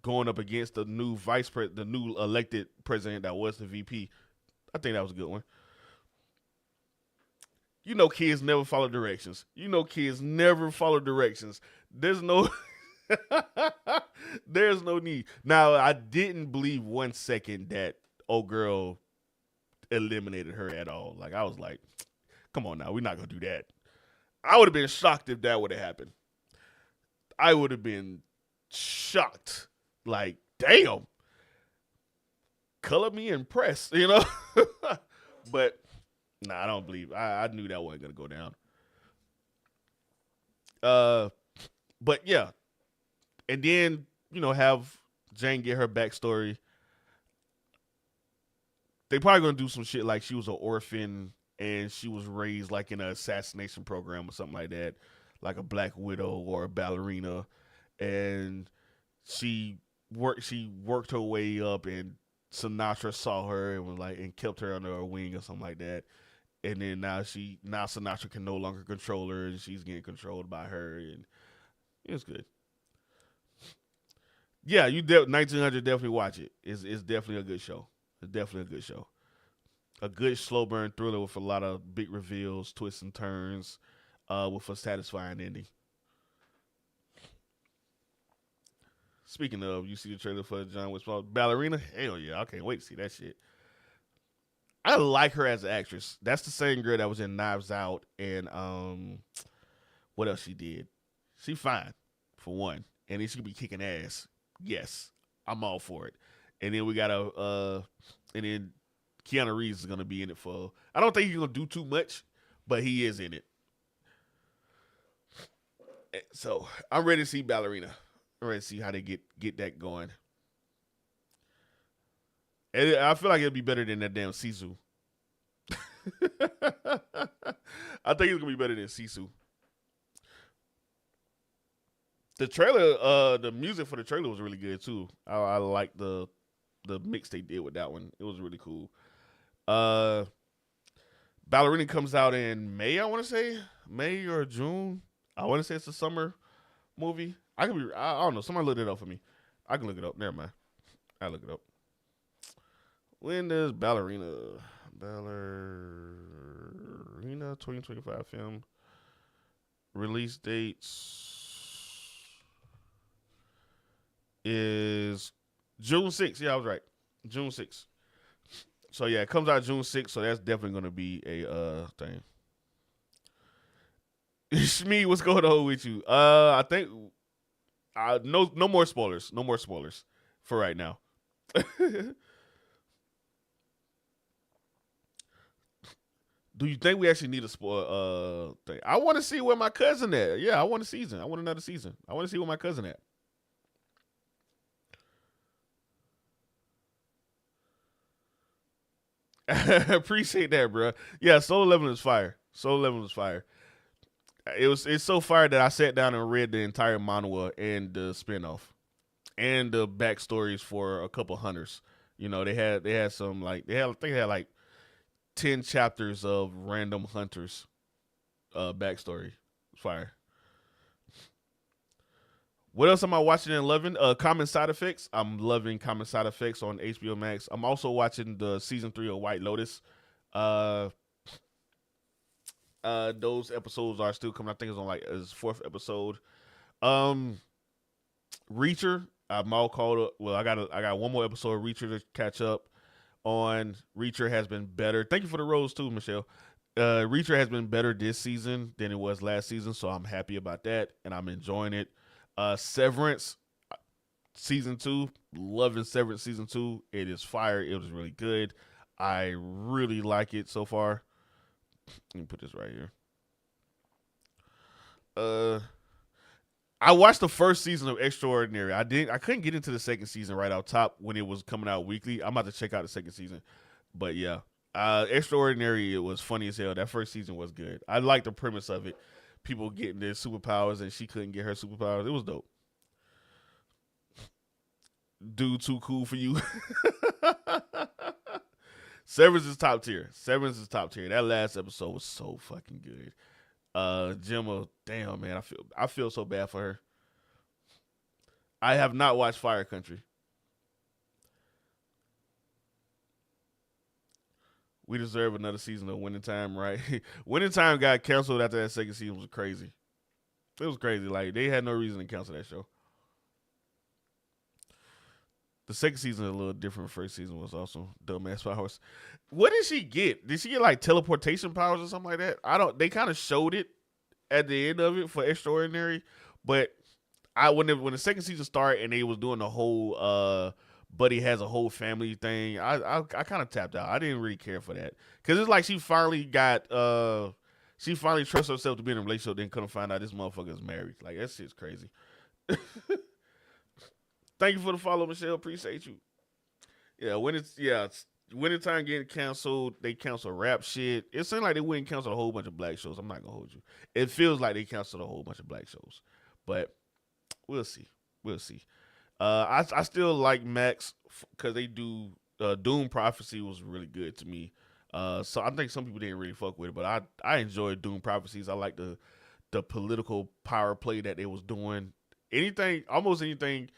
going up against the new the new elected president that was the VP. I think that was a good one. Kids never follow directions. Kids never follow directions. There's no there's no need. Now, I didn't believe 1 second that old girl eliminated her at all. Like, I was like, come on now, we're not gonna do that. I would have been shocked if that would have happened. I would have been shocked. Like, damn. Color me impressed, But nah, I don't believe. I knew that wasn't gonna go down. But yeah, and then have Jane get her backstory. They probably gonna do some shit like she was an orphan and she was raised like in an assassination program or something like that, like a Black Widow or a ballerina, and she worked her way up and Sinatra saw her and was like and kept her under her wing or something like that. And then now Sinatra can no longer control her and she's getting controlled by her and it's good. Yeah, 1900 definitely watch it. It's definitely a good show. It's definitely a good show. A good slow burn thriller with a lot of big reveals, twists and turns, with a satisfying ending. Speaking of, you see the trailer for John Wick Ballerina? Hell yeah, I can't wait to see that shit. I like her as an actress. That's the same girl that was in Knives Out and what else she did? She fine for one, and then she could be kicking ass. Yes, I'm all for it. And then we got and then Keanu Reeves is gonna be in it for. I don't think he's gonna do too much, but he is in it. So I'm ready to see Ballerina. I'm ready to see how they get that going. And I feel like it'll be better than that damn Sisu. I think it's gonna be better than Sisu. The trailer, the music for the trailer was really good too. I like the mix they did with that one. It was really cool. Uh, Ballerina comes out in May. I want to say May or June. I want to say it's a summer movie. I could be. I don't know. Somebody look it up for me. I can look it up. Never mind. I look it up. When does Ballerina 2025 film release dates is June 6th. Yeah, I was right. June 6th. So yeah, it comes out June 6th, so that's definitely gonna be a thing. Shmi, what's going on with you? I think no more spoilers. No more spoilers for right now. Do you think we actually need a spoil thing? I want to see where my cousin at. Yeah, I want a season. I want another season. I want to see where my cousin at. Appreciate that, bro. Yeah, Solo Leveling is fire. Solo Leveling is fire. It's so fire that I sat down and read the entire manhwa and the spinoff and the backstories for a couple hunters. You know, they had some like I think they had like 10 chapters of random hunters backstory. Fire. What else am I watching and loving? Common Side Effects. I'm loving Common Side Effects on HBO Max. I'm also watching the season 3 of White Lotus. Uh, those episodes are still coming. I think it's on like his fourth episode. Um, Reacher. I'm all caught up. Well, I got one more episode of Reacher to catch up on. Reacher has been better. Thank you for the rose too, Michelle. Reacher has been better this season than it was last season, so I'm happy about that and I'm enjoying it. Severance season 2, loving Severance season 2. It is fire. It was really good. I really like it so far. Let me put this right here. I watched the first season of Extraordinary. I couldn't get into the second season right out top when it was coming out weekly. I'm about to check out the second season. But yeah. Extraordinary, it was funny as hell. That first season was good. I like the premise of it. People getting their superpowers and she couldn't get her superpowers. It was dope. Dude, too cool for you. Severance is top tier. Severance is top tier. That last episode was so fucking good. Gemma, damn man, I feel so bad for her. I have not watched Fire Country. We deserve another season of Winning Time, right? Winning Time got canceled after that second season was crazy. It was crazy. Like they had no reason to cancel that show. The second season is a little different. First season was also dumbass powers. What did she get? Did she get like teleportation powers or something like that? I don't. They kind of showed it at the end of it for Extraordinary, but when the second season started and they was doing the whole Buddy has a whole family thing, I kind of tapped out. I didn't really care for that because it's like she finally trusts herself to be in a relationship, then couldn't find out this motherfucker is married. Like that shit's crazy. Thank you for the follow, Michelle. Appreciate you. Yeah, Winning Time getting canceled. They cancel rap shit. It seems like they wouldn't cancel a whole bunch of black shows. I'm not gonna hold you. It feels like they canceled a whole bunch of black shows, but we'll see. We'll see. I still like Max because they do. Doom Prophecy was really good to me. So I think some people didn't really fuck with it, but I enjoyed Doom Prophecies. I like the political power play that they was doing. Anything, almost anything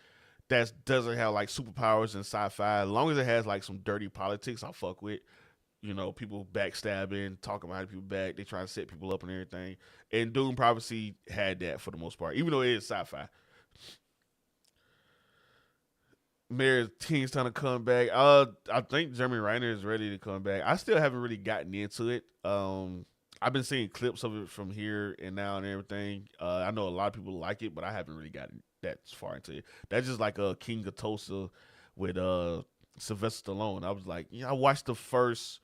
that doesn't have like superpowers and sci-fi, as long as it has like some dirty politics, I fuck with. You know, people backstabbing, talking behind people back, they trying to set people up and everything. And Doom Prophecy had that for the most part, even though it is sci-fi. Mayor Team's trying to come back. I think Jeremy Renner is ready to come back. I still haven't really gotten into it. I've been seeing clips of it from here and now and everything. I know a lot of people like it, but I haven't really gotten that far into it. That's just like a King of Tulsa with Sylvester Stallone. I was like, I watched the first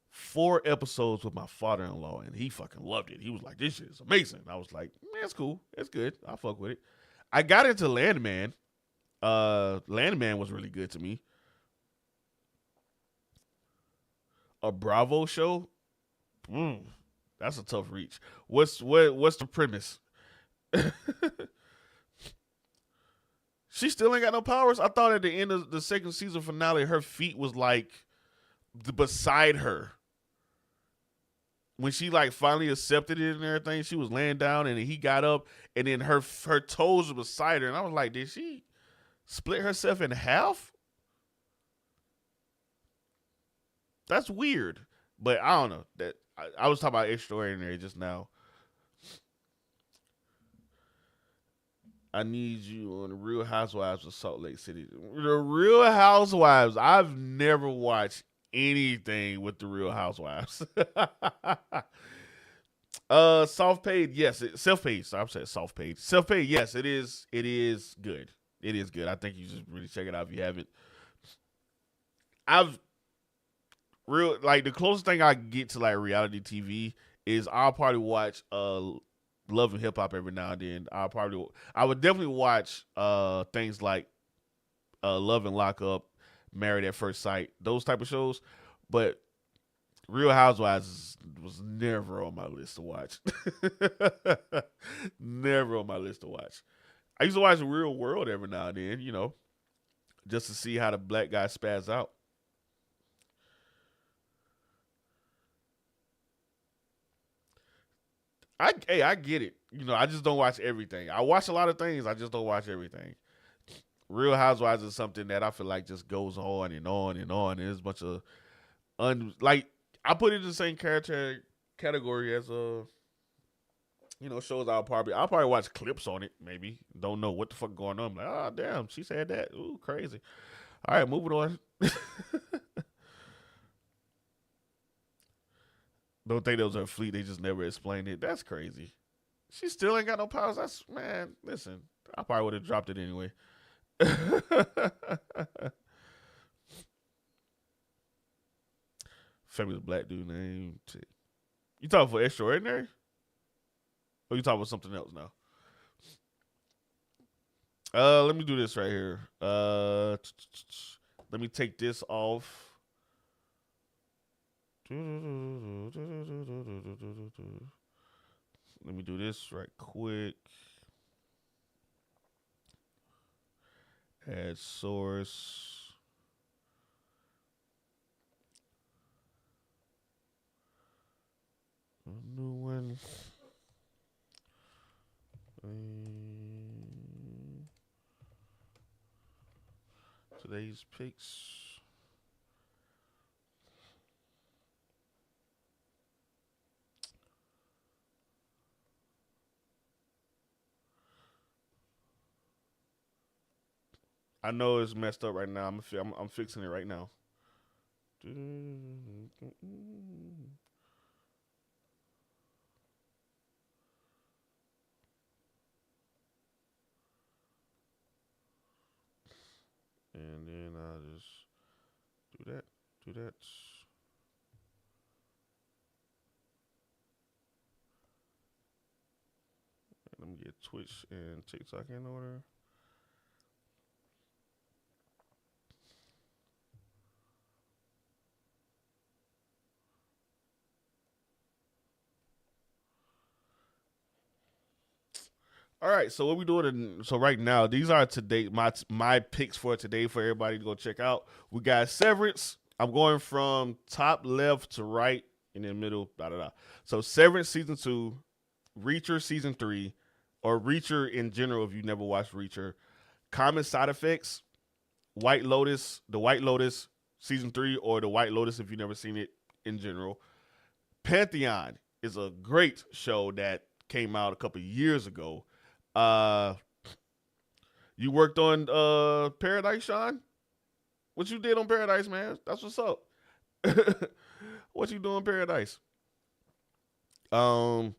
4 episodes with my father-in-law, and he fucking loved it. He was like, "This shit is amazing." I was like, "Man, it's cool. It's good. I fuck with it." I got into Landman. Landman was really good to me. A Bravo show? Mm, that's a tough reach. What's the premise? She still ain't got no powers. I thought at the end of the second season finale, her feet was like beside her. When she like finally accepted it and everything, she was laying down and he got up and then her toes were beside her, and I was like, did she split herself in half? That's weird. But I don't know. That I was talking about Extraordinary just now. I need you on the Real Housewives of Salt Lake City. The Real Housewives. I've never watched anything with the Real Housewives. Soft paid, yes. Self paid. So I'm saying soft paid. Self paid, yes. It is. It is good. It is good. I think you should really check it out if you haven't. I've real like the closest thing I get to like reality TV is I'll probably watch Love and Hip Hop every now and then. I would definitely watch things like Love and Lock Up, Married at First Sight, those type of shows. But Real Housewives was never on my list to watch. Never on my list to watch. I used to watch Real World every now and then, just to see how the black guy spaz out. I get it. I just don't watch everything. I watch a lot of things. I just don't watch everything. Real Housewives is something that I feel like just goes on and on and on. And there's a bunch of like I put it in the same character category as shows I'll probably watch clips on it. Maybe don't know what the fuck going on. I'm like, oh damn, she said that. Ooh, crazy. All right, moving on. Don't think that was her fleet. They just never explained it. That's crazy. She still ain't got no powers. That's man. Listen, I probably would have dropped it anyway. Famous black dude name. You talking for Extraordinary? Or you talking about something else now? Let me do this right here. Let me take this off. Let me do this right quick. Add source. A new one. Today's picks. I know it's messed up right now. I'm fixing it right now. And then I'll just do that. Do that. Let me get Twitch and TikTok in order. All right, so what we doing? So right now, these are today my picks for today for everybody to go check out. We got Severance. I'm going from top left to right in the middle. Da da da. So Severance season 2, Reacher season 3, or Reacher in general if you never watched Reacher. Common Side Effects, White Lotus, The White Lotus season 3, or The White Lotus if you've never seen it in general. Pantheon is a great show that came out a couple years ago. Uh, you worked on Paradise, Sean? What you did on Paradise, man? That's what's up. What you doing, Paradise? Um,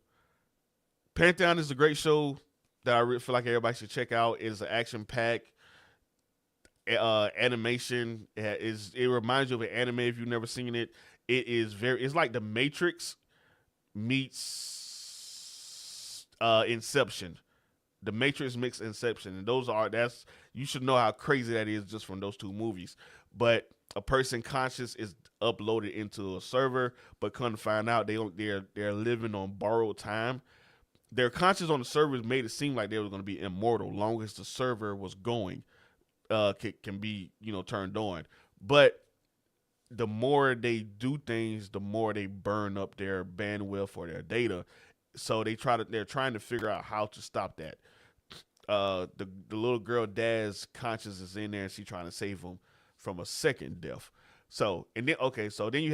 Pantheon is a great show that I really feel like everybody should check out. It is an action packed animation. It reminds you of an anime if you've never seen it. It's like The Matrix meets Inception. The Matrix mix Inception, and that's you should know how crazy that is just from those two movies. But a person conscious is uploaded into a server, but come to find out they're living on borrowed time. Their conscious on the server made it seem like they were going to be immortal, long as the server was going, can be turned on. But the more they do things, the more they burn up their bandwidth or their data. So they're trying to figure out how to stop that. The little girl Daz conscious is in there and she's trying to save him from a second death. So then you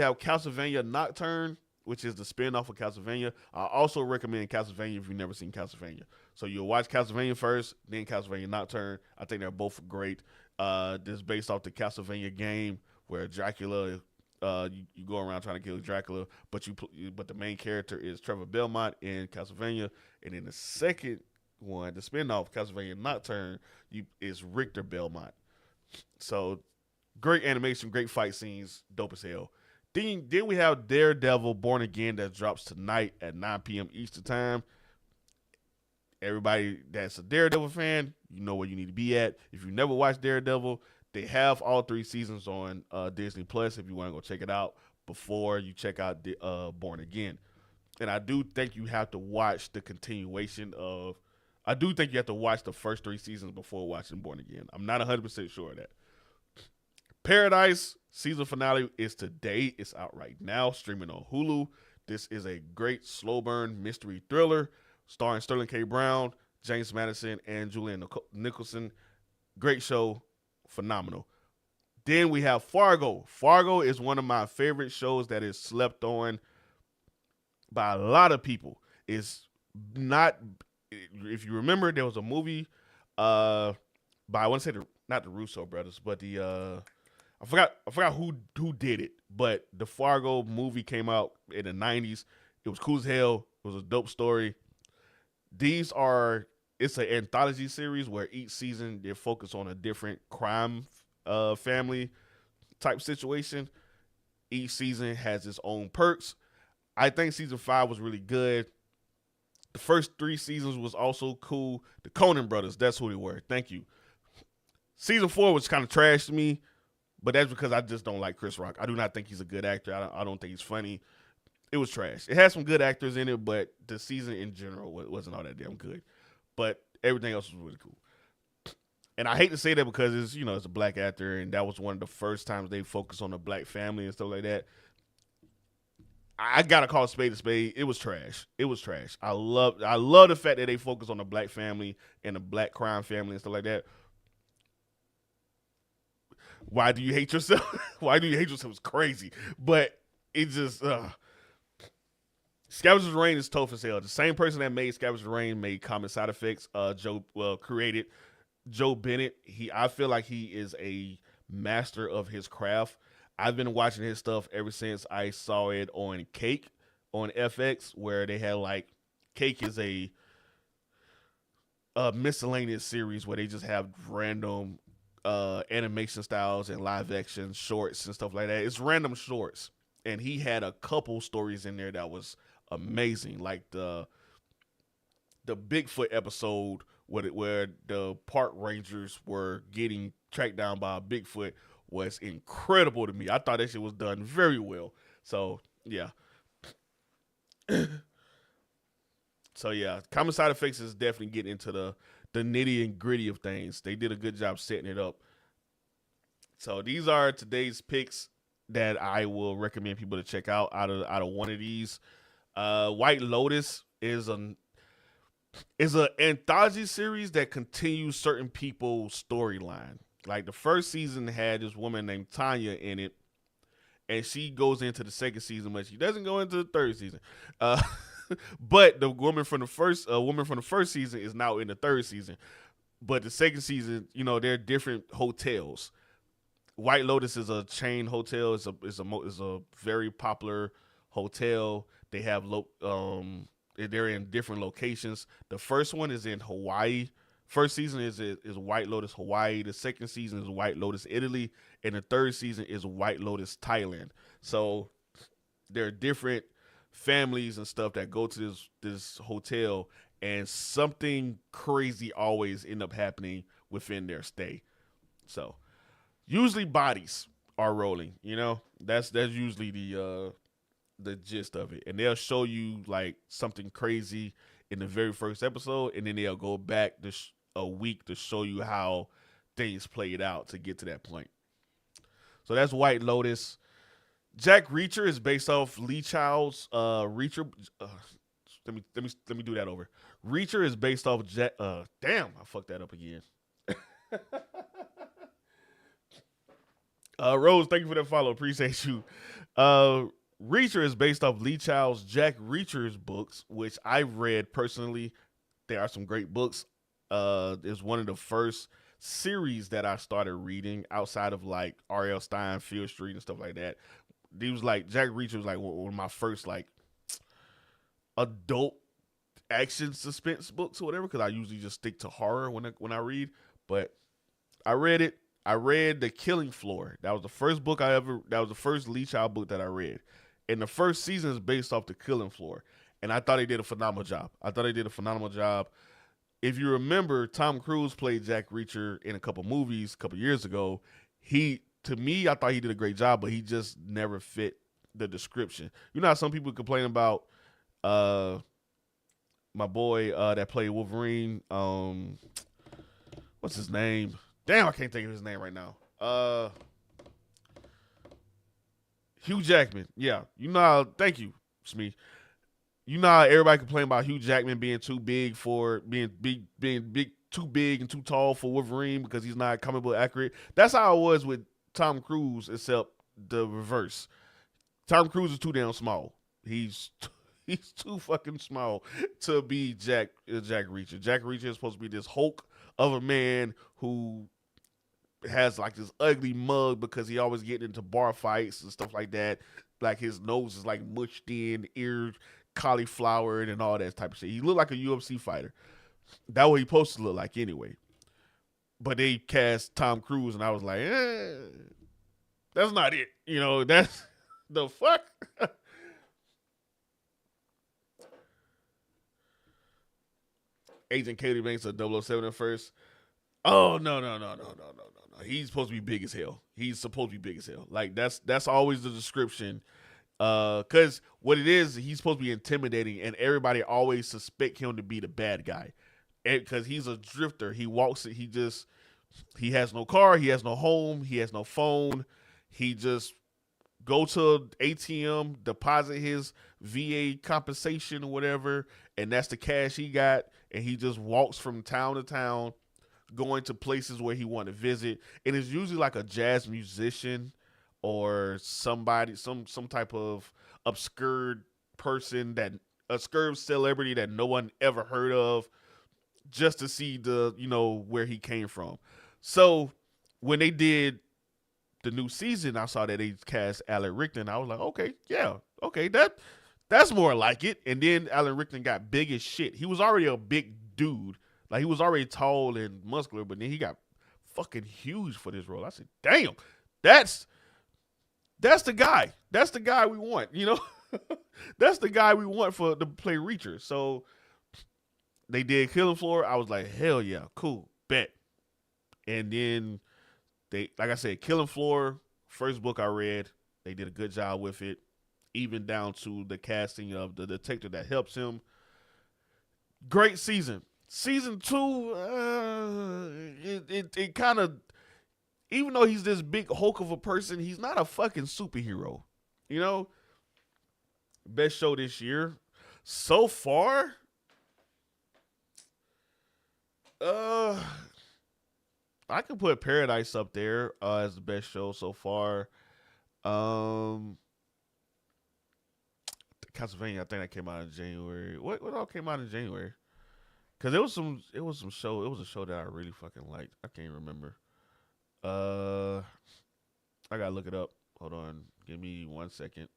have Castlevania Nocturne, which is the spin-off of Castlevania. I also recommend Castlevania if you've never seen Castlevania. So you'll watch Castlevania first, then Castlevania Nocturne. I think they're both great. This is based off the Castlevania game where Dracula, you go around trying to kill Dracula, but the main character is Trevor Belmont in Castlevania, and then the second one, the spin-off Castlevania Nocturne, is Richter Belmont. So great animation, great fight scenes, dope as hell. Then we have Daredevil Born Again that drops tonight at 9 p.m. Eastern Time. Everybody that's a Daredevil fan, you know where you need to be at. If you never watched Daredevil, they have all 3 seasons on Disney Plus if you want to go check it out before you check out Born Again. And I do think you have to watch the continuation of. I do think you have to watch the first 3 seasons before watching Born Again. I'm not 100% sure of that. Paradise season finale is today. It's out right now, streaming on Hulu. This is a great slow burn mystery thriller starring Sterling K. Brown, James Madison, and Julian Nicholson. Great show, phenomenal. Then we have Fargo. Fargo is one of my favorite shows that is slept on by a lot of people. It's not, if you remember, there was a movie by, I want to say not the Russo brothers, but I forgot who did it, but the Fargo movie came out in the 90s. It was cool as hell. It was a dope story. It's an anthology series where each season they focus on a different crime family type situation. Each season has its own perks. I think season 5 was really good. The first 3 seasons was also cool. The Coen brothers, that's who they were. Thank you. Season 4 was kind of trash to me, but that's because I just don't like Chris Rock. I do not think he's a good actor. I don't think he's funny. It was trash. It had some good actors in it, but the season in general wasn't all that damn good. But everything else was really cool. And I hate to say that because it's a black actor, and that was one of the first times they focused on a black family and stuff like that. I gotta call a spade a spade. It was trash. It was trash. I love the fact that they focus on a black family and a black crime family and stuff like that. Why do you hate yourself? Why do you hate yourself? It's crazy. But it just Scavenger's Reign is tough as hell. The same person that made Scavenger's Reign made Common Side Effects. Created Joe Bennett. I feel like he is a master of his craft. I've been watching his stuff ever since I saw it on Cake on FX, where they had Cake is a miscellaneous series where they just have random animation styles and live action shorts and stuff like that. It's random shorts, and he had a couple stories in there that was amazing, like the Bigfoot episode where the park rangers were getting tracked down by a Bigfoot was incredible to me. I thought that shit was done very well. So yeah. So yeah, Common Side Effects is definitely getting into the nitty and gritty of things. They did a good job setting it up. So these are today's picks that I will recommend people to check out of one of these. White Lotus is an anthology series that continues certain people's storyline. Like the first season had this woman named Tanya in it, and she goes into the second season, but she doesn't go into the third season. Uh, but the woman from the first season is now in the third season. But the second season, they're different hotels. White Lotus is a chain hotel. It's a very popular hotel. They have they're in different locations. The first one is in Hawaii. First season is White Lotus Hawaii. The second season is White Lotus Italy, and the third season is White Lotus Thailand. So there are different families and stuff that go to this hotel, and something crazy always end up happening within their stay. So usually bodies are rolling. That's usually the gist of it, and they'll show you like something crazy in the very first episode, and then they'll go back a week to show you how things played out to get to that point. So that's White Lotus. Jack Reacher is based off Lee Child's Reacher. Let me do that over. Reacher is based off Jack. Damn, I fucked that up again. Rose, thank you for that follow. Appreciate you. Reacher is based off Lee Child's Jack Reacher's books, which I've read personally. There are some great books. It's one of the first series that I started reading outside of like R.L. Stine, Fear Street, and stuff like that. He was like Jack Reacher was like one of my first like adult action suspense books or whatever, because I usually just stick to horror when I read. But I read it. I read The Killing Floor. That was the first book that was the first Lee Child book that I read. And the first season is based off The Killing Floor. And I thought he did a phenomenal job. If you remember, Tom Cruise played Jack Reacher in a couple movies a couple years ago. To me, I thought he did a great job, but he just never fit the description. You know how some people complain about my boy that played Wolverine. What's his name? Damn, I can't think of his name right now. Hugh Jackman. Yeah. Thank you, Smee. You know how everybody complain about Hugh Jackman being too big too big and too tall for Wolverine because he's not comic book accurate. That's how it was with Tom Cruise, except the reverse. Tom Cruise is too damn small. He's too fucking small to be Jack Reacher. Jack Reacher is supposed to be this Hulk of a man who has like this ugly mug because he always getting into bar fights and stuff like that. Like his nose is like mushed in, ears cauliflowered and all that type of shit. He looked like a UFC fighter. That what he supposed to look like anyway. But they cast Tom Cruise and I was like, that's not it. That's the fuck. Agent Katie Banks of 007 at first. Oh no. He's supposed to be big as hell. Like that's always the description. Cause what it is, he's supposed to be intimidating, and everybody always suspect him to be the bad guy. And cause he's a drifter. He has no car, he has no home, he has no phone. He just go to ATM, deposit his VA compensation or whatever, and that's the cash he got. And he just walks from town to town, going to places where he want to visit. And it's usually like a jazz musician or somebody, some type of obscure celebrity that no one ever heard of, just to see where he came from. So when they did the new season, I saw that they cast Alan Rickman. I was like, okay, that's more like it. And then Alan Rickman got big as shit. He was already a big dude. Like, he was already tall and muscular, but then he got fucking huge for this role. I said, damn, that's the guy. That's the guy we want, That's the guy we want to play Reacher. So they did Killing Floor. I was like, hell yeah, cool, bet. And then like I said, Killing Floor, first book I read, they did a good job with it, even down to the casting of the detective that helps him. Great season. Season two, it kind of, even though he's this big hulk of a person, he's not a fucking superhero. You know, best show this year so far. Uh, I can put Paradise up there as the best show so far. Um, Castlevania, I think that came out in January. What all came out in January? Cause it was a show that I really fucking liked. I can't remember. Uh, I gotta look it up. Hold on, give me 1 second.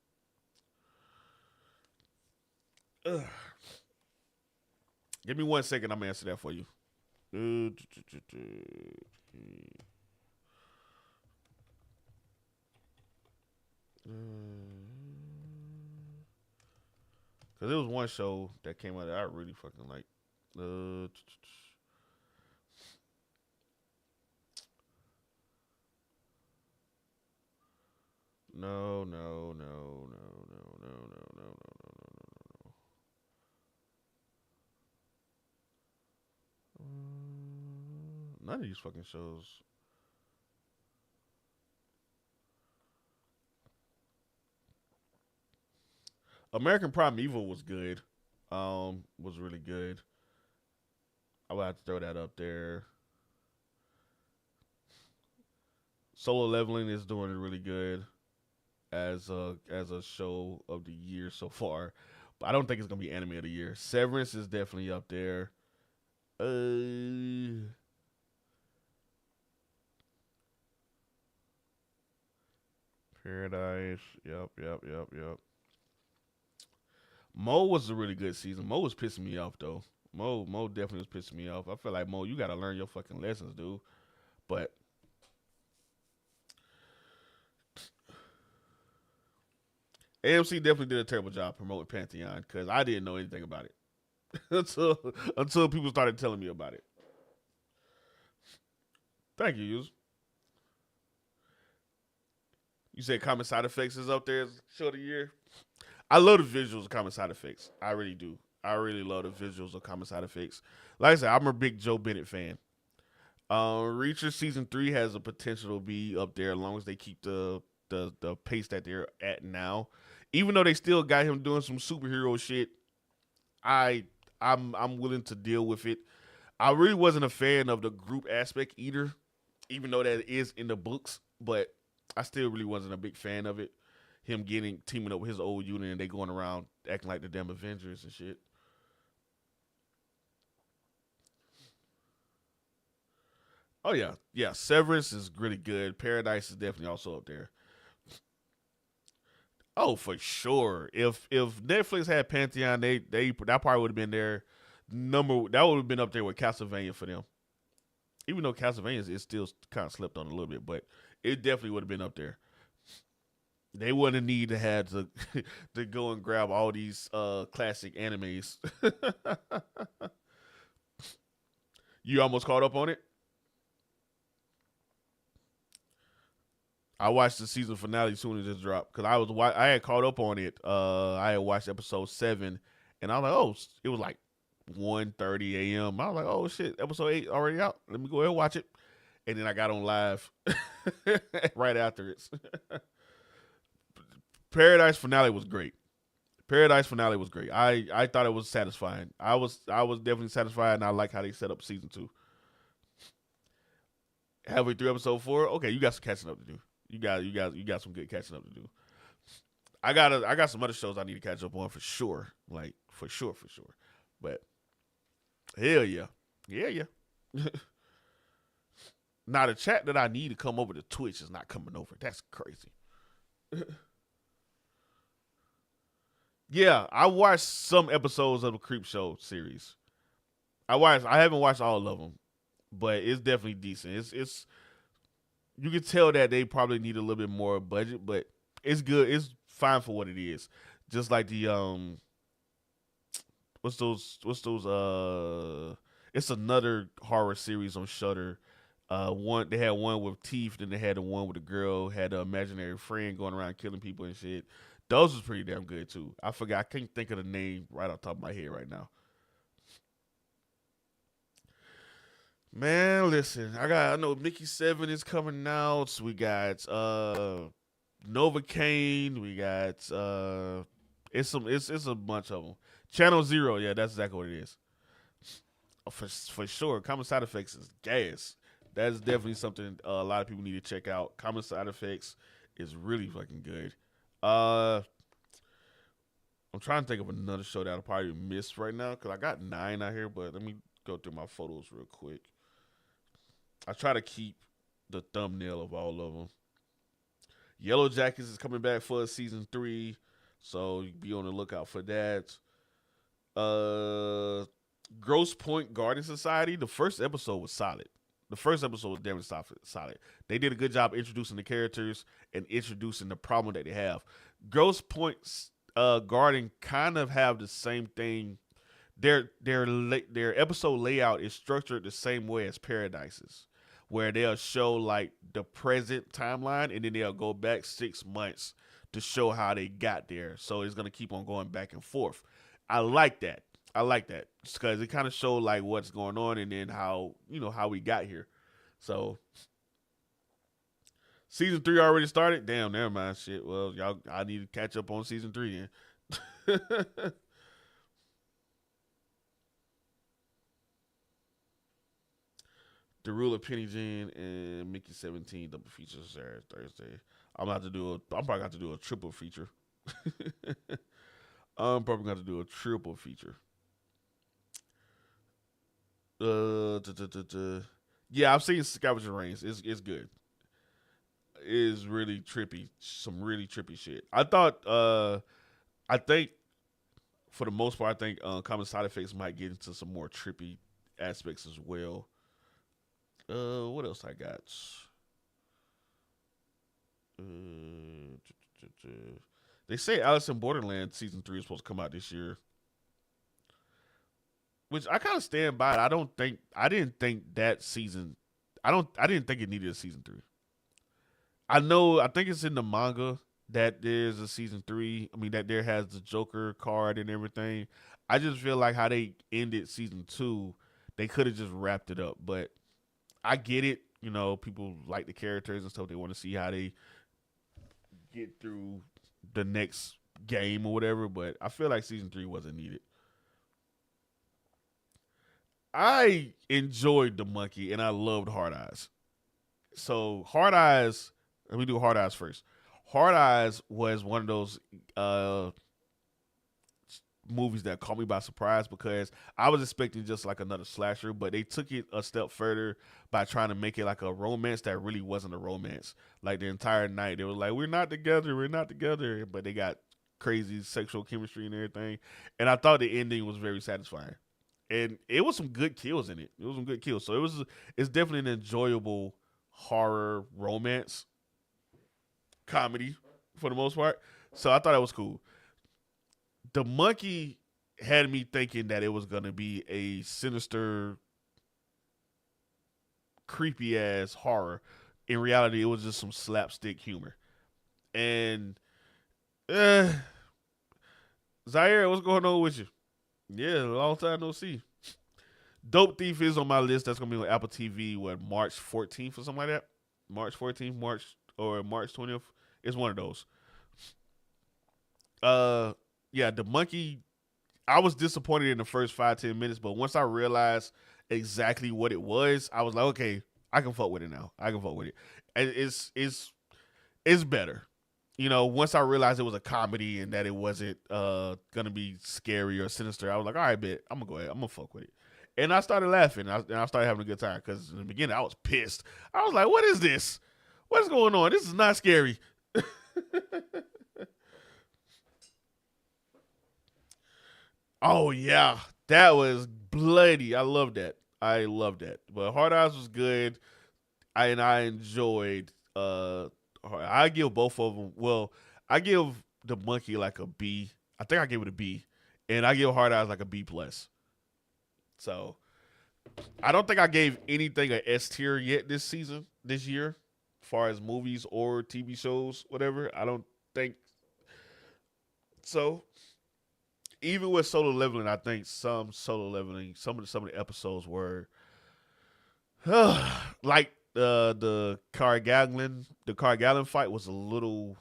Ugh. Give me 1 second. I'm gonna answer that for you. Cause it was one show that came out that I really fucking liked. Uh, no, no, no, no, no, no, no, no, no, no, no, no. None of these fucking shows. American Primeval was good. Was really good. I would have to throw that up there. Solo Leveling is doing it really good as a show of the year so far. But I don't think it's gonna be anime of the year. Severance is definitely up there. Uh, Paradise. Yep, yep, yep, yep. Mo was a really good season. Mo was pissing me off though. Mo definitely was pissing me off. I feel like Mo, you gotta learn your fucking lessons, dude. But AMC definitely did a terrible job promoting Pantheon because I didn't know anything about it until people started telling me about it. Thank you, Yus. You said Common Side Effects is up there as show of the year. I love the visuals of Common Side Effects. I really do. I really love the visuals of Common Side Effects. Like I said, I'm a big Joe Bennett fan. Reacher season 3 has the potential to be up there as long as they keep the pace that they're at now. Even though they still got him doing some superhero shit, I I'm willing to deal with it. I really wasn't a fan of the group aspect either, even though that is in the books, but I still really wasn't a big fan of it. Him getting teaming up with his old unit and they going around acting like the damn Avengers and shit. Oh yeah, yeah. Severance is really good. Paradise is definitely also up there. Oh, for sure. If Netflix had Pantheon, they that probably would have been their number. That would have been up there with Castlevania for them. Even though Castlevania is still kind of slept on a little bit, but it definitely would have been up there. They wouldn't need to have to to go and grab all these classic animes. You almost caught up on it. I watched the season finale as soon as it dropped because I had caught up on it. I had watched episode 7, and I was like, oh, it was like 1:30 a.m. I was like, oh shit, episode 8 already out. Let me go ahead and watch it. And then I got on live right after it. Paradise finale was great. Paradise finale was great. I thought it was satisfying. I was definitely satisfied, and I like how they set up season 2. Halfway through episode 4, okay, you got some catching up to do. You got some good catching up to do. I got some other shows I need to catch up on for sure. Like for sure, for sure. But hell yeah. Yeah, yeah. Now the chat that I need to come over to Twitch is not coming over. That's crazy. Yeah, I watched some episodes of the Creep Show series. I haven't watched all of them, but it's definitely decent. It's you can tell that they probably need a little bit more budget, but it's good. It's fine for what it is. Just like the what's those it's another horror series on Shutter. One they had one with teeth, then they had the one with the girl had an imaginary friend going around killing people and shit. Those was pretty damn good too. I forgot, I can't think of the name right off the top of my head right now. Man, listen, I know Mickey Seven is coming out. We got Novocaine. We got it's a bunch of them. Channel Zero, yeah, that's exactly what it is. For sure. Common side effects is gas. That's definitely something a lot of people need to check out. Common side effects is really fucking good. Uh, I'm trying to think of another show that I probably missed right now because I got 9 out here, but let me go through my photos real quick. I try to keep the thumbnail of all of them. Yellow Jackets is coming back for season 3, so be on the lookout for that. Uh, Gross Point Garden Society. The first episode was solid. The first episode was damn solid. They did a good job introducing the characters and introducing the problem that they have. Gross Point Garden kind of have the same thing. Their episode layout is structured the same way as Paradise's, where they'll show like the present timeline and then they'll go back 6 months to show how they got there. So it's gonna keep on going back and forth. I like that. I like that because it kind of showed like what's going on and then how how we got here. So season 3 already started. Damn, never mind. Shit. Well, y'all, I need to catch up on season 3 then. The Rule of Penny Jean and Mickey 17 double features Saturday, Thursday. I'm probably going to do a triple feature. I'm probably going to do a triple feature. Yeah, I've seen Scavenger Reigns. It's good. It is really trippy. Some really trippy shit. I think for the most part, I think Common Side Effects might get into some more trippy aspects as well. What else I got? Uh, they say Alice in Borderland season 3 is supposed to come out this year, which I kind of stand by. I didn't think that season. I didn't think it needed a season 3. I think it's in the manga that there's a season 3. I mean that there has the Joker card and everything. I just feel like how they ended season 2, they could have just wrapped it up. But I get it. You know, people like the characters and stuff. They want to see how they get through the next game or whatever. But I feel like season 3 wasn't needed. I enjoyed the monkey and I loved Hard Eyes. So Hard Eyes, let me do Hard Eyes first. Hard Eyes was one of those movies that caught me by surprise because I was expecting just like another slasher, but they took it a step further by trying to make it like a romance that really wasn't a romance. Like the entire night, they were like, we're not together," but they got crazy sexual chemistry and everything. And I thought the ending was very satisfying, and it was some good kills in it. It was some good kills, so it's definitely an enjoyable horror romance comedy for the most part. So I thought that was cool. The monkey had me thinking that it was gonna be a sinister, creepy ass horror. In reality, it was just some slapstick humor. And uh, Zaire, what's going on with you? Yeah, long time no see. Dope Thief is on my list. That's gonna be on Apple TV. What March 14th or something like that? March 14th, March 20th. It's one of those. Uh, yeah, the monkey. I was disappointed in the first 5-10 minutes, but once I realized exactly what it was, I was like, okay, I can fuck with it now. I can fuck with it. And it's better. You know, once I realized it was a comedy and that it wasn't gonna be scary or sinister, I was like, all right, bet I'm gonna go ahead. I'm gonna fuck with it. And I started laughing. And I started having a good time because in the beginning I was pissed. I was like, what is this? What's going on? This is not scary. Oh yeah, that was bloody. I love that. I love that. But Hard Eyes was good. I enjoyed. I give both of them. Well, I give the monkey like a B. I think I gave it a B, and I give Hard Eyes like a B plus. So I don't think I gave anything a S tier yet this year, as far as movies or TV shows, whatever. I don't think so. Even with solo leveling, I think some of the episodes were Like the Car Gallon fight was a little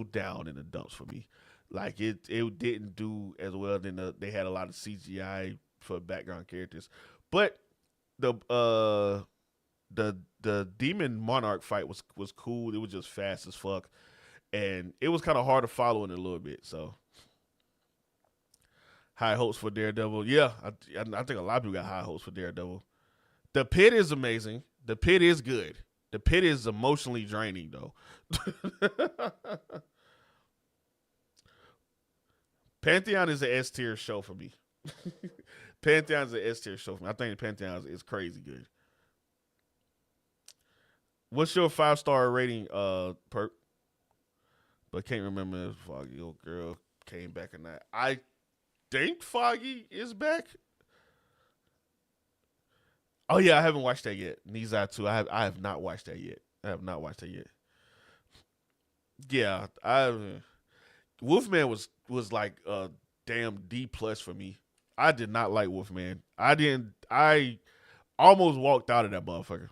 down in the dumps for me. Like it didn't do as well. They had a lot of CGI for background characters, but the the Demon Monarch fight was cool. It was just fast as fuck, and it was kind of hard to follow in a little bit. So high hopes for Daredevil. Yeah, I think a lot of people got high hopes for Daredevil. The Pit is amazing. The Pit is good. The Pit is emotionally draining though. Pantheon is an S tier show for me. Pantheon is an S tier show for me. I think Pantheon is crazy good. What's your 5-star rating, Perk? But can't remember if Foggy old girl came back or not. I think Foggy is back. Oh yeah, I haven't watched that yet. Knees Eye too. I have not watched that yet. I have not watched that yet. Yeah, I Wolfman was like a damn D plus for me. I did not like Wolfman. I didn't. I almost walked out of that motherfucker.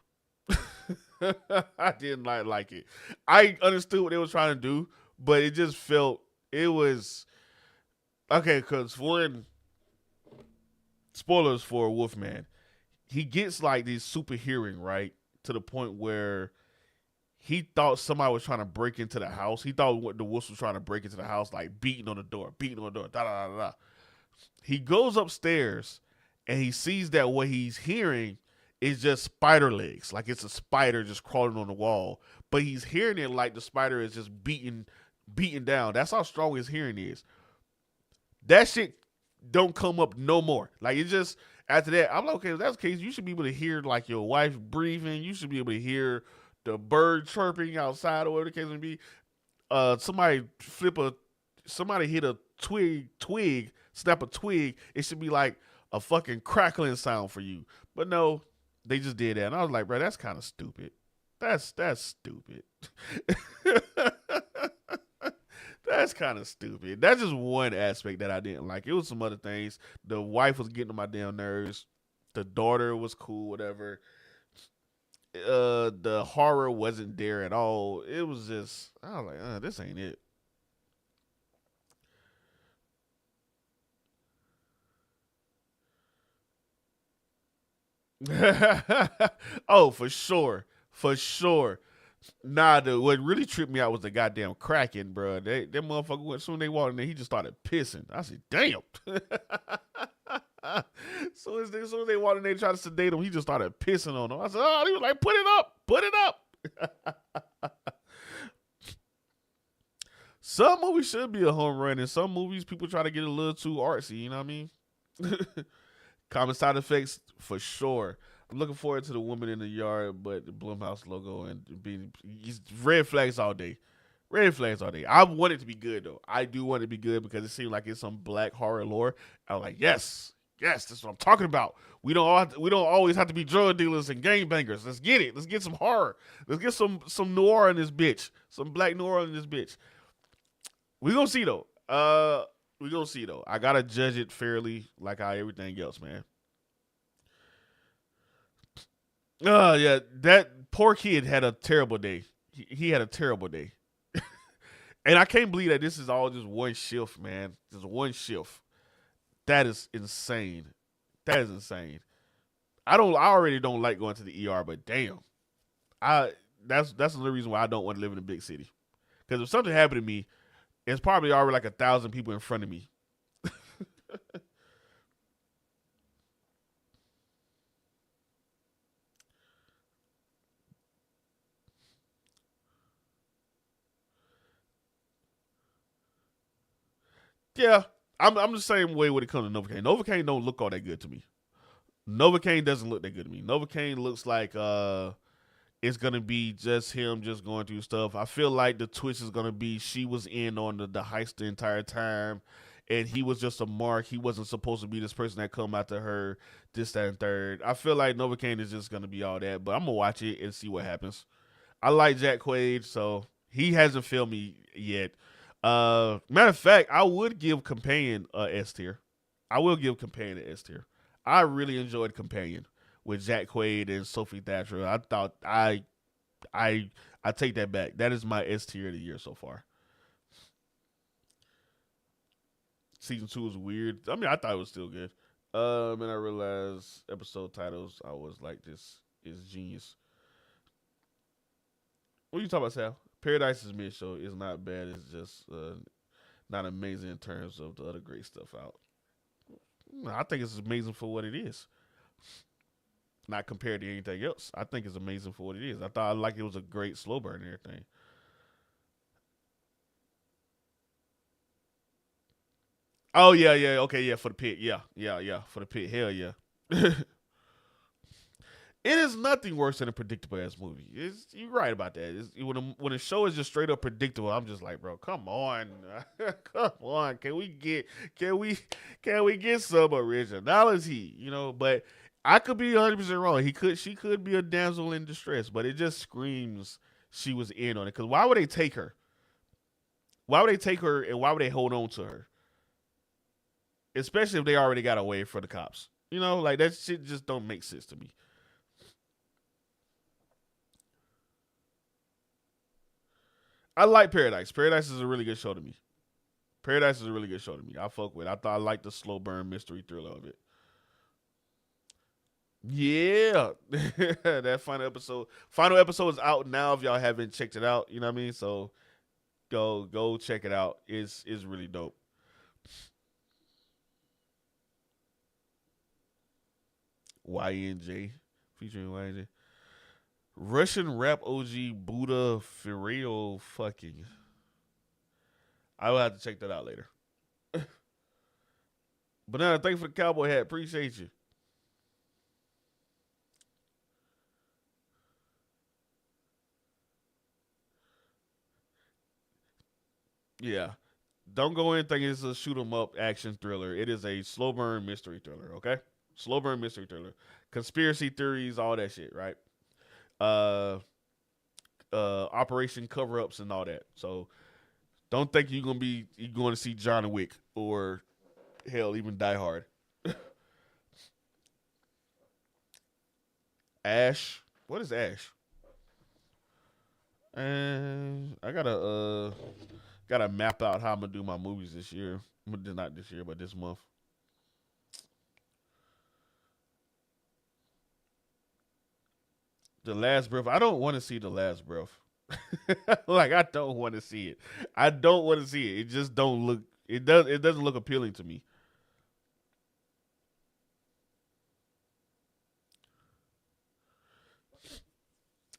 I didn't like it. I understood what they were trying to do, but it just felt it was okay. Because one, spoilers for Wolfman, he gets like this super hearing right to the point where he thought somebody was trying to break into the house. He thought what the wolves was trying to break into the house, like beating on the door, da da da da. He goes upstairs and he sees that what he's hearing is just spider legs, like it's a spider just crawling on the wall. But he's hearing it like the spider is just beating down. That's how strong his hearing is. That shit don't come up no more. Like it just after that, I'm like, okay, if that's the case, you should be able to hear like your wife breathing. You should be able to hear the bird chirping outside or whatever the case may be. Somebody somebody hit a twig, snap a twig. It should be like a fucking crackling sound for you. But no, they just did that, and I was like, bro, that's kind of stupid. That's stupid. That's kind of stupid. That's just one aspect that I didn't like. It was some other things. The wife was getting on my damn nerves. The daughter was cool, whatever. The horror wasn't there at all. It was just I was like, this ain't it. Oh, for sure. For sure. Nah, what really tripped me out was the goddamn Kraken, bro. That motherfucker, as soon as they walked in there, he just started pissing. I said, damn. Soon as they walked in there, tried to sedate him, he just started pissing on him. I said, oh, he was like, put it up. Some movies should be a home run, and some movies people try to get a little too artsy. You know what I mean? Common side effects for sure. I'm looking forward to the woman in the yard, but the Blumhouse logo and being red flags all day. Red flags all day. I want it to be good though. I do want it to be good because it seems like it's some black horror lore. I'm like, yes, that's what I'm talking about. We don't always have to be drug dealers and gangbangers. Let's get it. Let's get some horror. Let's get some noir in this bitch. Some black noir in this bitch. We gonna see though. We gonna see though. I gotta judge it fairly, like how everything else, man. Yeah, that poor kid had a terrible day. He had a terrible day, and I can't believe that this is all just one shift, man. Just one shift. That is insane. That is insane. I already don't like going to the ER, but damn, I that's another reason why I don't want to live in a big city. Because if something happened to me, it's probably already like 1,000 people in front of me. Yeah, I'm the same way when it comes to Novocaine. Novocaine don't look all that good to me. Novocaine doesn't look that good to me. Novocaine looks like it's gonna be just him just going through stuff. I feel like the twist is gonna be she was in on the heist the entire time, and he was just a mark. He wasn't supposed to be this person that come after her, this, that, and third. I feel like Novocaine is just gonna be all that, but I'm gonna watch it and see what happens. I like Jack Quaid, so he hasn't failed me yet. Matter of fact, I would give Companion S tier. I will give Companion an S tier. I really enjoyed Companion. with Jack Quaid and Sophie Thatcher. I thought I take that back. That is my S tier of the year so far. Season 2 was weird. I mean, I thought it was still good. And I realized episode titles. I was like, this is genius. What are you talking about, Sal? Paradise is mid show. It's not bad. It's just not amazing in terms of the other great stuff out. I think it's amazing for what it is. Not compared to anything else. I think it's amazing for what it is. I thought like it was a great slow burn and everything. Oh yeah, yeah, okay, yeah, for the pit, yeah, yeah, yeah, for the pit, hell yeah. It is nothing worse than a predictable ass movie. You're right about that. When a show is just straight up predictable, I'm just like, bro, come on, come on. Can we can we get some originality? But I could be 100% wrong. She could be a damsel in distress, but it just screams she was in on it. Because why would they take her? Why would they take her, and why would they hold on to her? Especially if they already got away for the cops. Like that shit just don't make sense to me. I like Paradise. Paradise is a really good show to me. Paradise is a really good show to me. I fuck with it. I thought I liked the slow burn mystery thriller of it. Yeah. That final episode. Final episode is out now if y'all haven't checked it out. You know what I mean? So go check it out. It's really dope. YNJ. Featuring YNJ. Russian rap OG Buddha Ferreo fucking. I will have to check that out later. But now, thank you for the cowboy hat. Appreciate you. Yeah. Don't go in thinking it's a shoot 'em up action thriller. It is a slow burn mystery thriller, okay? Slow burn mystery thriller. Conspiracy theories, all that shit, right? Uh Operation cover ups and all that. So don't think you're gonna see John Wick or hell even Die Hard. Ash. What is Ash? And I gotta map out how I'm gonna do my movies this year. Not this year, but this month. The Last Breath. I don't want to see The Last Breath. Like I don't want to see it. I don't want to see it. It just don't look. It doesn't look appealing to me.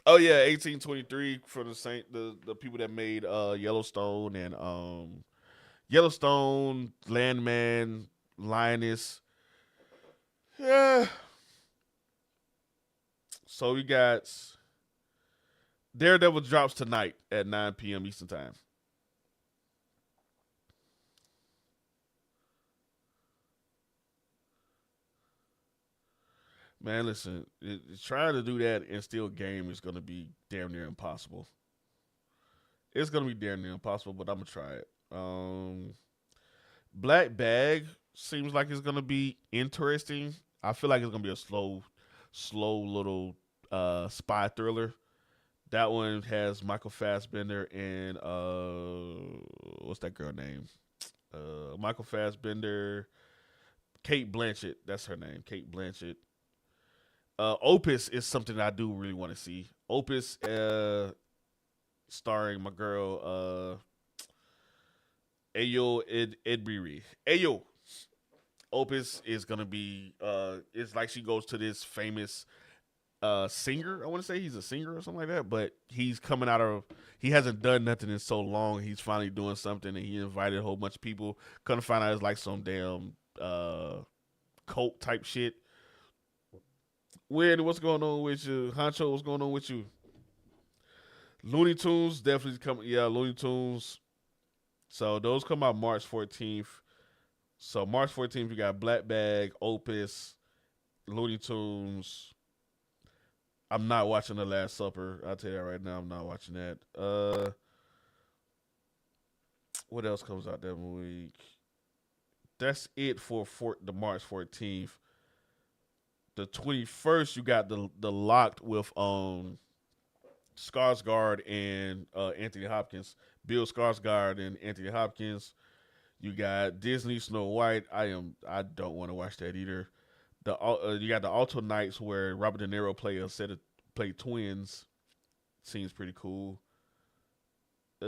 Oh yeah, 1823 for the people that made Yellowstone and Yellowstone, Landman, Lioness. Yeah. So we got Daredevil drops tonight at 9 p.m. Eastern time. Man, listen, trying to do that and still game is going to be damn near impossible. It's going to be damn near impossible, but I'm going to try it. Black Bag seems like it's going to be interesting. I feel like it's going to be a slow little spy thriller. That one has Michael Fassbender and what's that girl name? Michael Fassbender, Kate Blanchett. That's her name, Kate Blanchett. Opus is something that I do really want to see. Opus, starring my girl Ayo Edbiri. Ayo. Opus is gonna be it's like she goes to this famous singer. I want to say he's a singer or something like that, but he hasn't done nothing in so long. He's finally doing something, and he invited a whole bunch of people. Couldn't find out it's like some damn cult type shit. Weird, what's going on with you? Honcho, what's going on with you? Looney Tunes definitely coming. Yeah, Looney Tunes. So those come out March 14th. So March 14th, you got Black Bag, Opus, Looney Tunes. I'm not watching The Last Supper. I'll tell you that right now. I'm not watching that. What else comes out that week? That's it for the March 14th. The 21st, you got the Locked with Skarsgård and Anthony Hopkins. Bill Skarsgård and Anthony Hopkins. You got Disney Snow White. I don't want to watch that either. You got the Alto Knights where Robert De Niro play twins. Seems pretty cool. What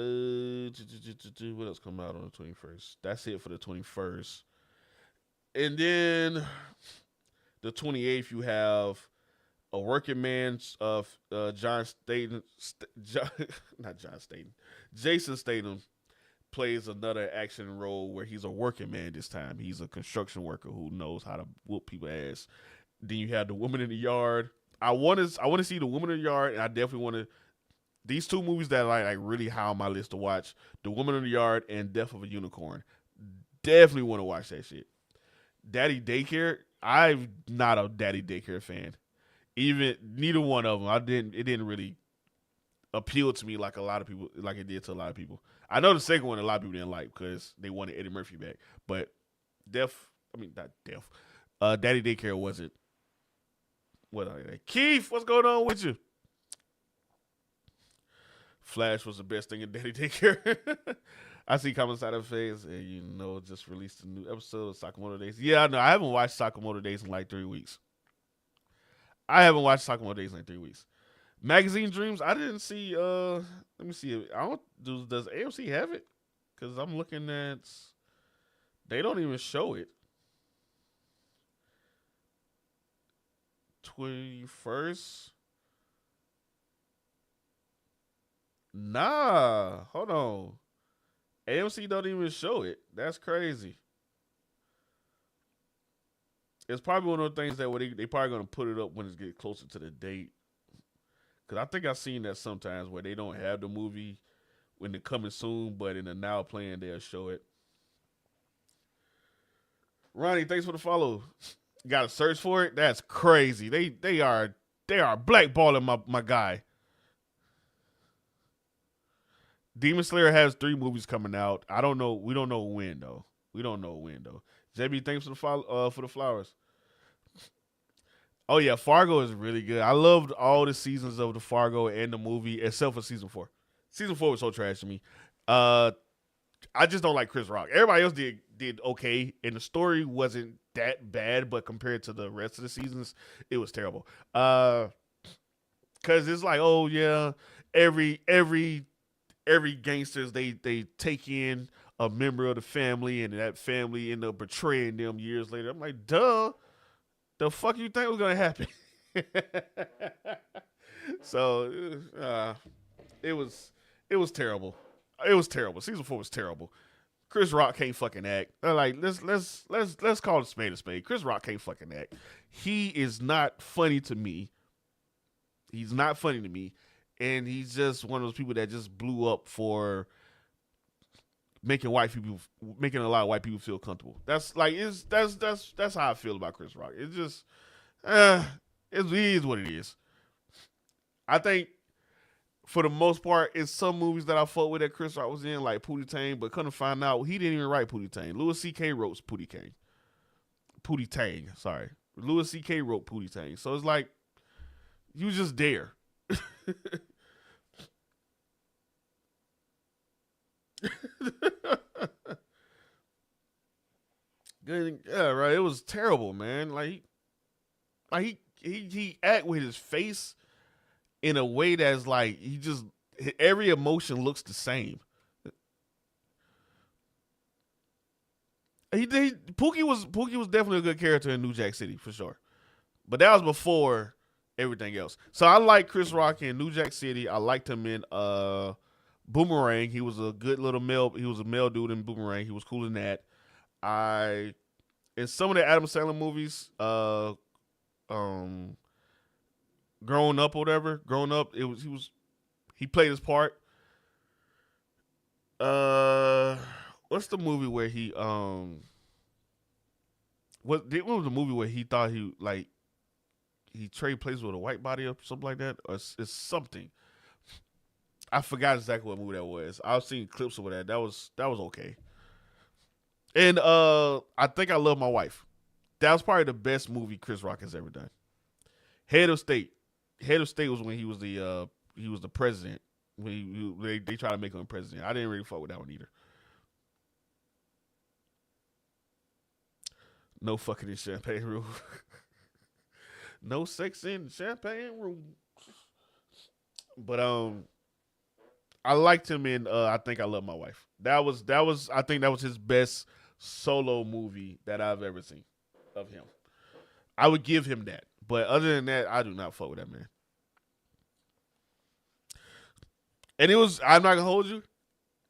else come out on the 21st? That's it for the 21st. And then the 28th, you have a working man's of John Statham, not John Statham, Jason Statham plays another action role where he's a working man this time. He's a construction worker who knows how to whoop people's ass. Then you have The Woman in the Yard. I want to see The Woman in the Yard, and I definitely want to. These two movies that like really high on my list to watch: The Woman in the Yard and Death of a Unicorn. Definitely want to watch that shit. Daddy Daycare. I'm not a Daddy Daycare fan. Even neither one of them. It didn't really appeal to me like it did to a lot of people. I know the second one a lot of people didn't like because they wanted Eddie Murphy back. But not Death. Daddy Daycare wasn't. What are they? Keith, what's going on with you? Flash was the best thing in Daddy Daycare. I see comments out of face, and just released a new episode of Sakamoto Days. Yeah, I know. I haven't watched Sakamoto Days in like 3 weeks. Magazine Dreams, I didn't see. Let me see. Does AMC have it? Because I'm looking at. They don't even show it. 21st. Nah, hold on. AMC don't even show it. That's crazy. It's probably one of those things that they probably gonna put it up when it gets closer to the date. Cause I think I've seen that sometimes where they don't have the movie when they're coming soon, but in the now playing they'll show it. Ronnie, thanks for the follow. Got to search for it. That's crazy. They are blackballing my guy. Demon Slayer has 3 movies coming out. I don't know. We don't know when though. JB, thanks for the flowers. Oh yeah, Fargo is really good. I loved all the seasons of the Fargo and the movie except for season 4. Season 4 was so trash to me. I just don't like Chris Rock. Everybody else did okay, and the story wasn't that bad, but compared to the rest of the seasons, it was terrible. Cause it's like, oh yeah, every gangsters they take in a member of the family, and that family end up betraying them years later. I'm like, duh, the fuck you think was gonna happen? So it was terrible. It was terrible. Season 4 was terrible. Chris Rock can't fucking act. Like let's call it a spade. Chris Rock can't fucking act. He is not funny to me. And he's just one of those people that just blew up for making a lot of white people feel comfortable. That's how I feel about Chris Rock. It's just it is what it is. I think for the most part, it's some movies that I fought with that Chris Rock was in, like Pootie Tang, but couldn't find out he didn't even write Pootie Tang. Louis C.K. wrote Pootie Tang. Sorry, Louis C.K. wrote Pootie Tang. So it's like you just there. Good, yeah, right. It was terrible, man. Like he act with his face in a way that's like every emotion looks the same. Pookie was definitely a good character in New Jack City for sure, but that was before everything else. So I like Chris Rock in New Jack City. I liked him in Boomerang. He was a good little male. He was a male dude in Boomerang. He was cool in that. In some of the Adam Sandler movies, Growing Up or whatever. Growing Up, he played his part. What's the movie where he what was the movie where he thought he traded places with a white body or something like that? Or it's something. I forgot exactly what movie that was. I've seen clips of that. That was okay. And I Think I Love My Wife. That was probably the best movie Chris Rock has ever done. Head of State. Head of State was when he was the president. When they tried to make him president. I didn't really fuck with that one either. No fucking in champagne room. No sex in champagne room. But I liked him in I Think I Love My Wife. That was I think that was his best solo movie that I've ever seen of him. I would give him that. But other than that, I do not fuck with that man. And it was, I'm not gonna hold you,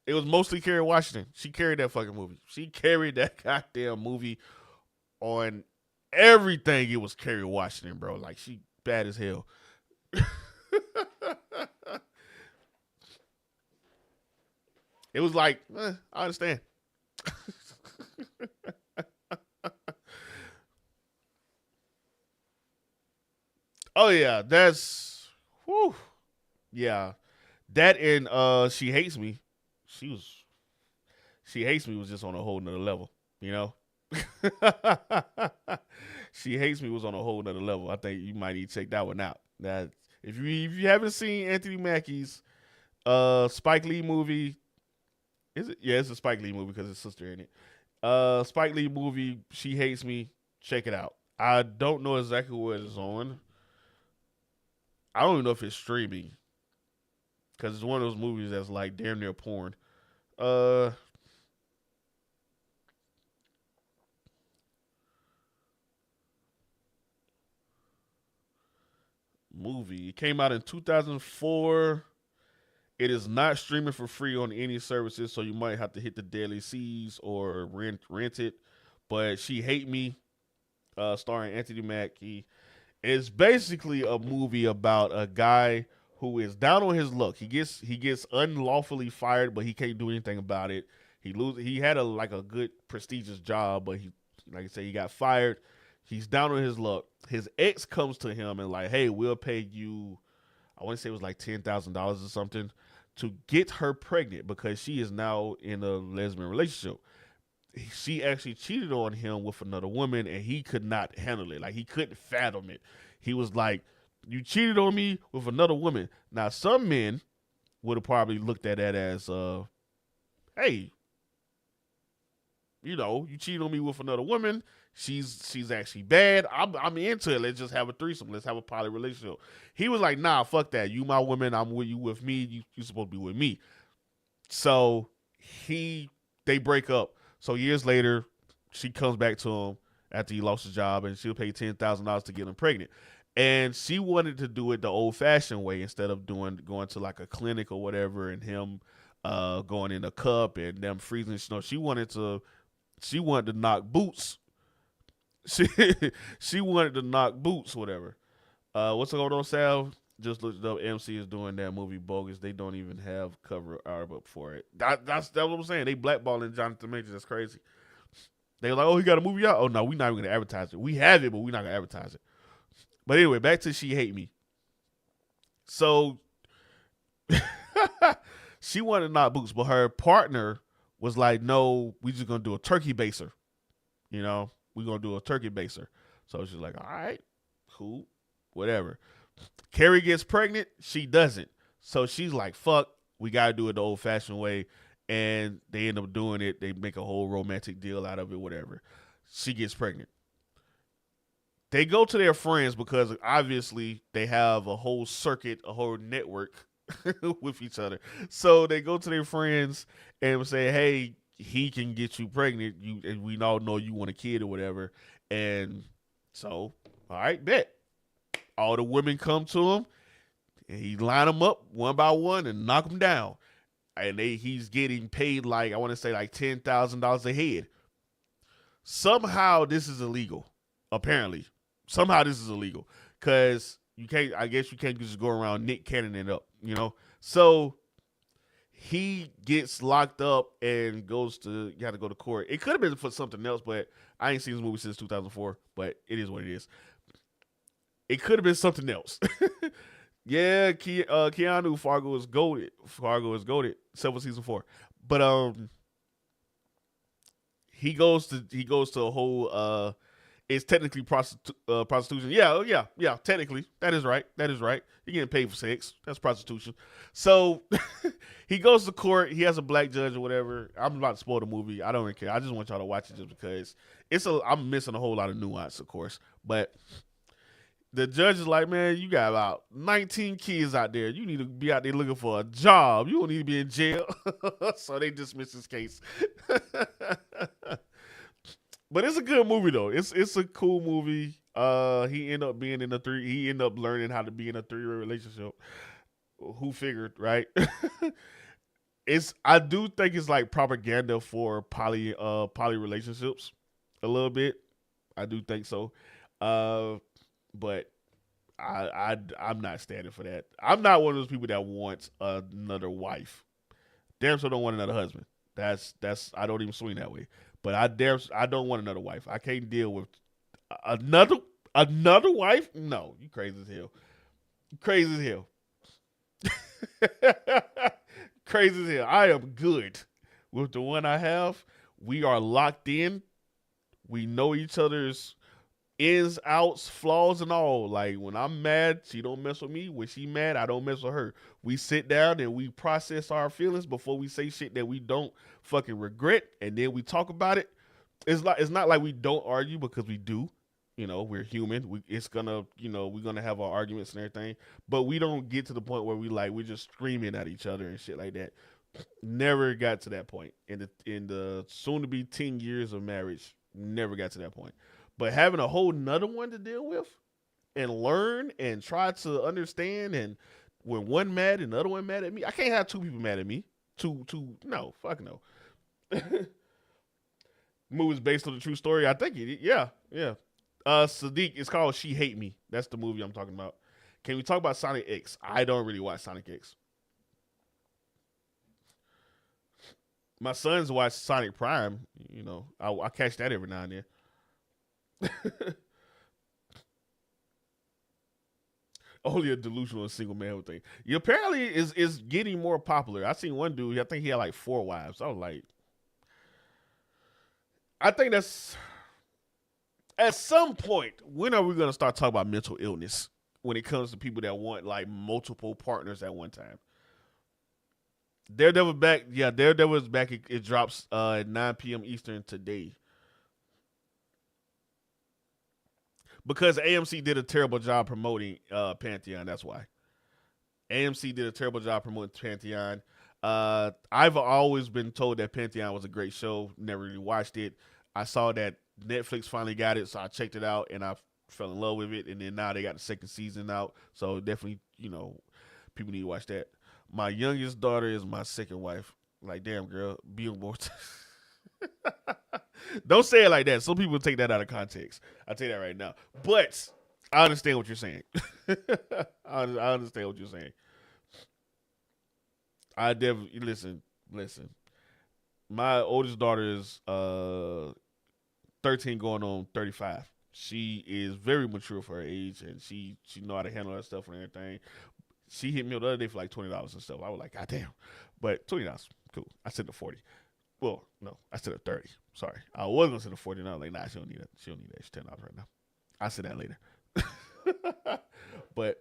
it was mostly Kerry Washington. She carried that fucking movie. She carried that goddamn movie on everything. It was Kerry Washington, bro. Like, she bad as hell. It was like, I understand. Oh yeah, that's whew. Yeah. That and She Hates Me. She was She Hates Me was just on a whole nother level, you know? She Hates Me was on a whole nother level. I think you might need to check that one out. That if you haven't seen Anthony Mackie's Spike Lee movie, is it? Yeah, it's a Spike Lee movie because his sister in it. Spike Lee movie, She Hates Me. Check it out. I don't know exactly what it's on. I don't even know if it's streaming because it's one of those movies that's like damn near porn. Uh, Movie. It came out in 2004. It is not streaming for free on any services, so you might have to hit the Daily C's or rent it. But She Hate Me, starring Anthony Mackie, is basically a movie about a guy who is down on his luck. He gets unlawfully fired, but he can't do anything about it. He had a good prestigious job, but he, like I said, he got fired. He's down on his luck. His ex comes to him and like, hey, we'll pay you, I want to say it was like $10,000 or something, to get her pregnant because she is now in a lesbian relationship. She actually cheated on him with another woman and he could not handle it. Like, he couldn't fathom it. He was like, you cheated on me with another woman. Now, some men would have probably looked at that as, hey, you cheated on me with another woman. She's actually bad. I'm into it. Let's just have a threesome. Let's have a poly relationship. He was like, nah, fuck that. You my woman. I'm with you with me. You supposed to be with me. So they break up. So years later, she comes back to him after he lost his job, and she'll pay $10,000 to get him pregnant. And she wanted to do it the old fashioned way instead of going to like a clinic or whatever, and him going in a cup and them freezing snow. She wanted to knock boots. She she wanted to knock boots, whatever. What's going on, Sal? Just looked up. MC is doing that movie bogus. They don't even have cover art up for it. That's what I'm saying. They blackballing Jonathan Majors. That's crazy. They were like, oh, he got a movie out. Oh no, we're not even gonna advertise it. We have it, but we're not gonna advertise it. But anyway, back to She Hate Me. So she wanted to knock boots, but her partner was like, no, we just gonna do a turkey baser. We're gonna do a turkey baser. So she's like, all right, cool, whatever. Carrie gets pregnant, she doesn't. So she's like, fuck, we gotta do it the old fashioned way. And they end up doing it. They make a whole romantic deal out of it, whatever. She gets pregnant. They go to their friends because obviously they have a whole circuit, a whole network with each other. So they go to their friends and say, hey, he can get you pregnant. And we all know you want a kid or whatever. And so, all right, bet. All the women come to him and he line them up one by one and knock them down. And he's getting paid like, I want to say like $10,000 a head. Somehow this is illegal. Apparently. Somehow this is illegal. Because I guess you can't just go around Nick Cannon it up, So he gets locked up and got to go to court. It could have been for something else, but I ain't seen this movie since 2004, but it is what it is. It could have been something else. Yeah, Keanu, Fargo is goated. Except for season 4. But he goes to a whole It's technically prostitution. Yeah, yeah. Technically, that is right. That is right. You're getting paid for sex. That's prostitution. So he goes to court. He has a black judge or whatever. I'm about to spoil the movie. I don't really care. I just want y'all to watch it just because I'm missing a whole lot of nuance, of course. But the judge is like, man, you got about 19 kids out there. You need to be out there looking for a job. You don't need to be in jail. So they dismiss his case. But it's a good movie though. It's a cool movie. He ended up being in a three. He ended up learning how to be in a 3-way relationship. Who figured, right? I do think it's like propaganda for poly relationships a little bit. I do think so. But I'm not standing for that. I'm not one of those people that wants another wife. Damn sure don't want another husband. That's I don't even swing that way. But I don't want another wife. I can't deal with another wife. No, you crazy as hell. Crazy as hell. Crazy as hell. I am good with the one I have. We are locked in. We know each other's ins, outs, flaws, and all. Like when I'm mad, she don't mess with me. When she mad, I don't mess with her. We sit down and we process our feelings before we say shit that we don't fucking regret, and then we talk about it. It's not like we don't argue because we do. You know, we're human. We're gonna have our arguments and everything, but we don't get to the point where we're just screaming at each other and shit like that. Never got to that point in the soon to be 10 years of marriage. Never got to that point. But having a whole nother one to deal with and learn and try to understand, and when one mad and the other one mad at me, I can't have two people mad at me. No, fuck no. Movie's based on a true story. I think yeah. Sadiq, it's called She Hate Me. That's the movie I'm talking about. Can we talk about Sonic X? I don't really watch Sonic X. My sons watch Sonic Prime. You know, I catch that every now and then. Only a delusional and single man would think. He apparently is getting more popular. I seen one dude. I think he had like 4 wives. I was like, I think that's at some point. When are we gonna start talking about mental illness when it comes to people that want like multiple partners at one time? Daredevil back. Yeah, Daredevil is back. It drops at 9 p.m. Eastern today. Because AMC did a terrible job promoting Pantheon. That's why. AMC did a terrible job promoting Pantheon. I've always been told that Pantheon was a great show. Never really watched it. I saw that Netflix finally got it, so I checked it out and I fell in love with it. And then now they got the second season out, so definitely, people need to watch that. My youngest daughter is my second wife. Like, damn, girl, be on board. Don't say it like that. Some people take that out of context. I'll tell you that right now. But I understand what you're saying. I understand what you're saying. I definitely listen. My oldest daughter is 13 going on 35. She is very mature for her age, and she know how to handle that stuff and everything. She hit me the other day for like $20 and stuff. I was like, God damn. But $20, cool. I said the 40. Well, no, I said a 30. Sorry. I was gonna say the 40. And I was like, nah, she don't need that. She don't need that. She's $10 right now. I'll say that later. But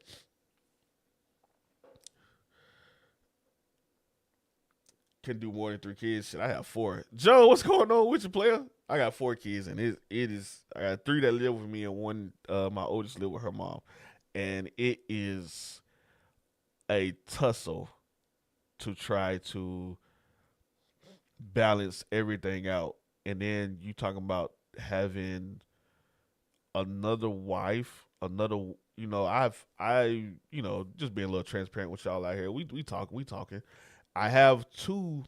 can do more than 3 kids. Shit, I have 4. Joe, what's going on with your player? I got 4 kids, and it is I got 3 that live with me, and one my oldest live with her mom, and it is a tussle to try to balance everything out. And then you talking about having another wife, just being a little transparent with y'all out here. We talking. I have 2.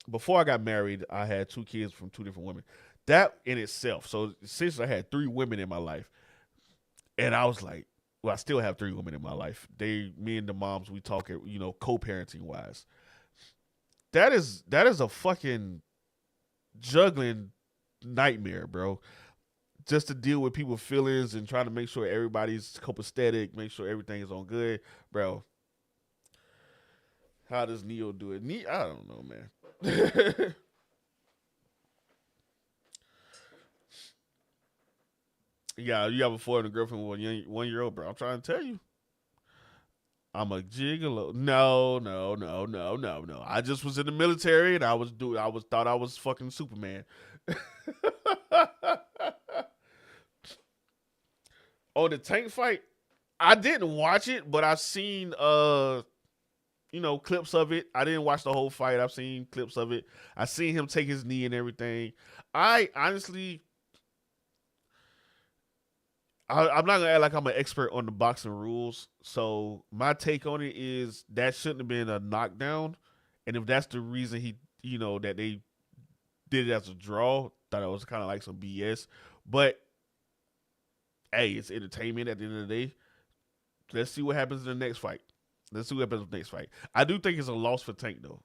Before I got married, I had 2 kids from 2 different women. That in itself. So since I had 3 women in my life, and I was like, well, I still have 3 women in my life. Me and the moms, we talk, co-parenting wise. That is a fucking juggling nightmare, bro. Just to deal with people's feelings and try to make sure everybody's copacetic, make sure everything is on good, bro. How does Neo do it? I don't know, man. Yeah, you have a foreign girlfriend with 1 year old, bro. I'm trying to tell you. I'm a gigolo. No, no, no, no, no, no. I just was in the military and I was thought I was fucking Superman. Oh, the tank fight. I didn't watch it, but I've seen clips of it. I didn't watch the whole fight. I've seen clips of it. I seen him take his knee and everything. I honestly, I'm not gonna act like I'm an expert on the boxing rules. So my take on it is that shouldn't have been a knockdown. And if that's the reason that they did it as a draw, thought it was kind of like some BS. But hey, it's entertainment at the end of the day. Let's see what happens in the next fight. Let's see what happens in the next fight. I do think it's a loss for Tank though.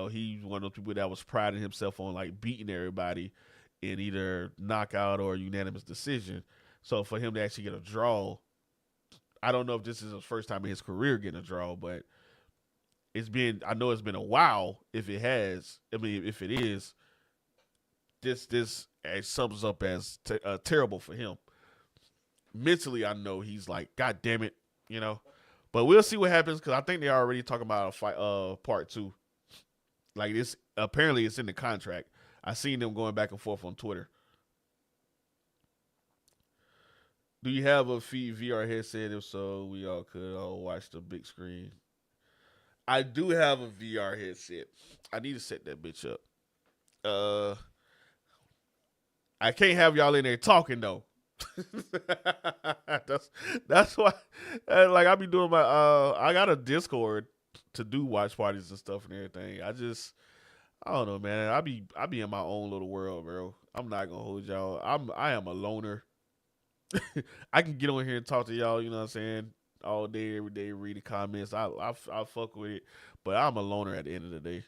He's one of those people that was priding himself on like beating everybody in either knockout or unanimous decision. So for him to actually get a draw, I don't know if this is his first time in his career getting a draw, but I know it's been a while. If it has, I mean, if it is, this sums up as terrible for him. Mentally, I know he's like, God damn it, you know. But we'll see what happens because I think they're already talking about a fight, part two. Like this, apparently it's in the contract. I seen them going back and forth on Twitter. Do you have a VR headset? If so, we all could all watch the big screen. I do have a VR headset. I need to set that bitch up. Uh, I can't have y'all in there talking though. that's why. Like I be doing my. I got a Discord to do watch parties and stuff and everything. I don't know, man. I be in my own little world, bro. I'm not gonna hold y'all. I am a loner. I can get on here and talk to y'all. You know what I'm saying? All day, every day, read the comments. I fuck with it, but I'm a loner at the end of the day.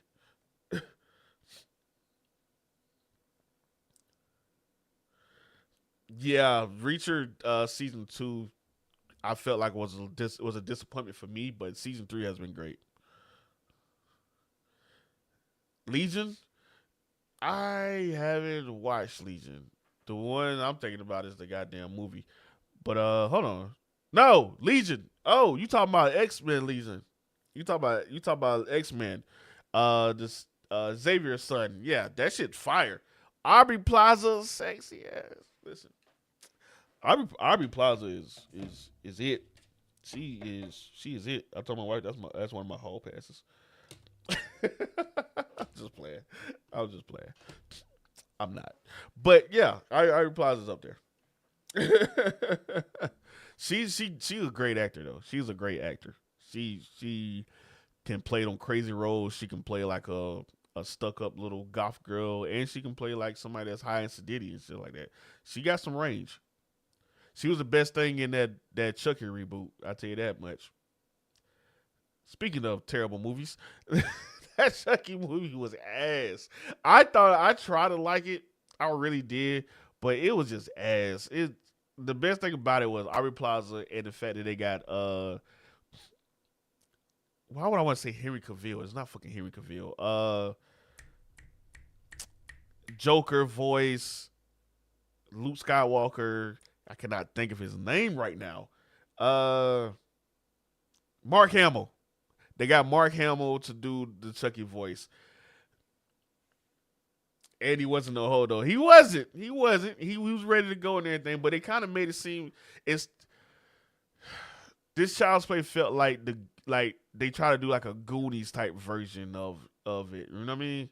Yeah, Reacher season 2, I felt like was a disappointment for me, but season 3 has been great. Legion, I haven't watched Legion. The one I'm thinking about is the goddamn movie. But hold on. No, Legion. Oh, you talking about X-Men Legion. You talking about X-Men. This Xavier's son. Yeah, that shit fire. Aubrey Plaza, sexy ass. Listen, Aubrey Plaza is it. She is it. I told my wife that's one of my hall passes. I'm just playing. I was just playing. I'm not. But yeah, Aubrey Plaza's up there. She's a great actor though. She's a great actor. She can play them crazy roles. She can play like a stuck up little goth girl, and she can play like somebody that's high in sedity and shit like that. She got some range. She was the best thing in that Chucky reboot. I tell you that much. Speaking of terrible movies, that Chucky movie was ass. I tried to like it. I really did, but it was just ass. The best thing about it was Aubrey Plaza and the fact that they got why would I want to say Henry Cavill? It's not fucking Henry Cavill. Joker voice, Luke Skywalker. I cannot think of his name right now. Uh, Mark Hamill. They got Mark Hamill to do the Chucky voice. And he wasn't no hoe though. He wasn't. He wasn't. He was ready to go and everything, but they kind of made it seem it's this Child's Play felt like they try to do like a Goonies type version of it. You know what I mean?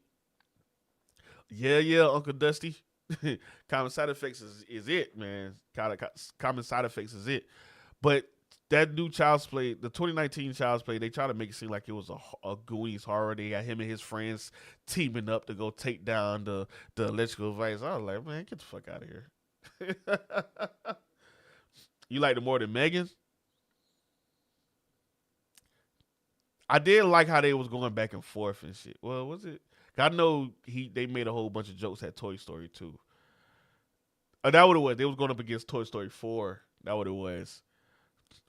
Yeah, yeah, Uncle Dusty. Common side effects is it, man. Common side effects is it. But that new Child's Play, the 2019 Child's Play, they try to make it seem like it was a Goonies horror. They got him and his friends teaming up to go take down the electrical device. I was like, man, get the fuck out of here. You liked it more than Megan? I did like how they was going back and forth and shit. Well, was it? I know they made a whole bunch of jokes at Toy Story 2. That what it was. They was going up against Toy Story 4. That what it was.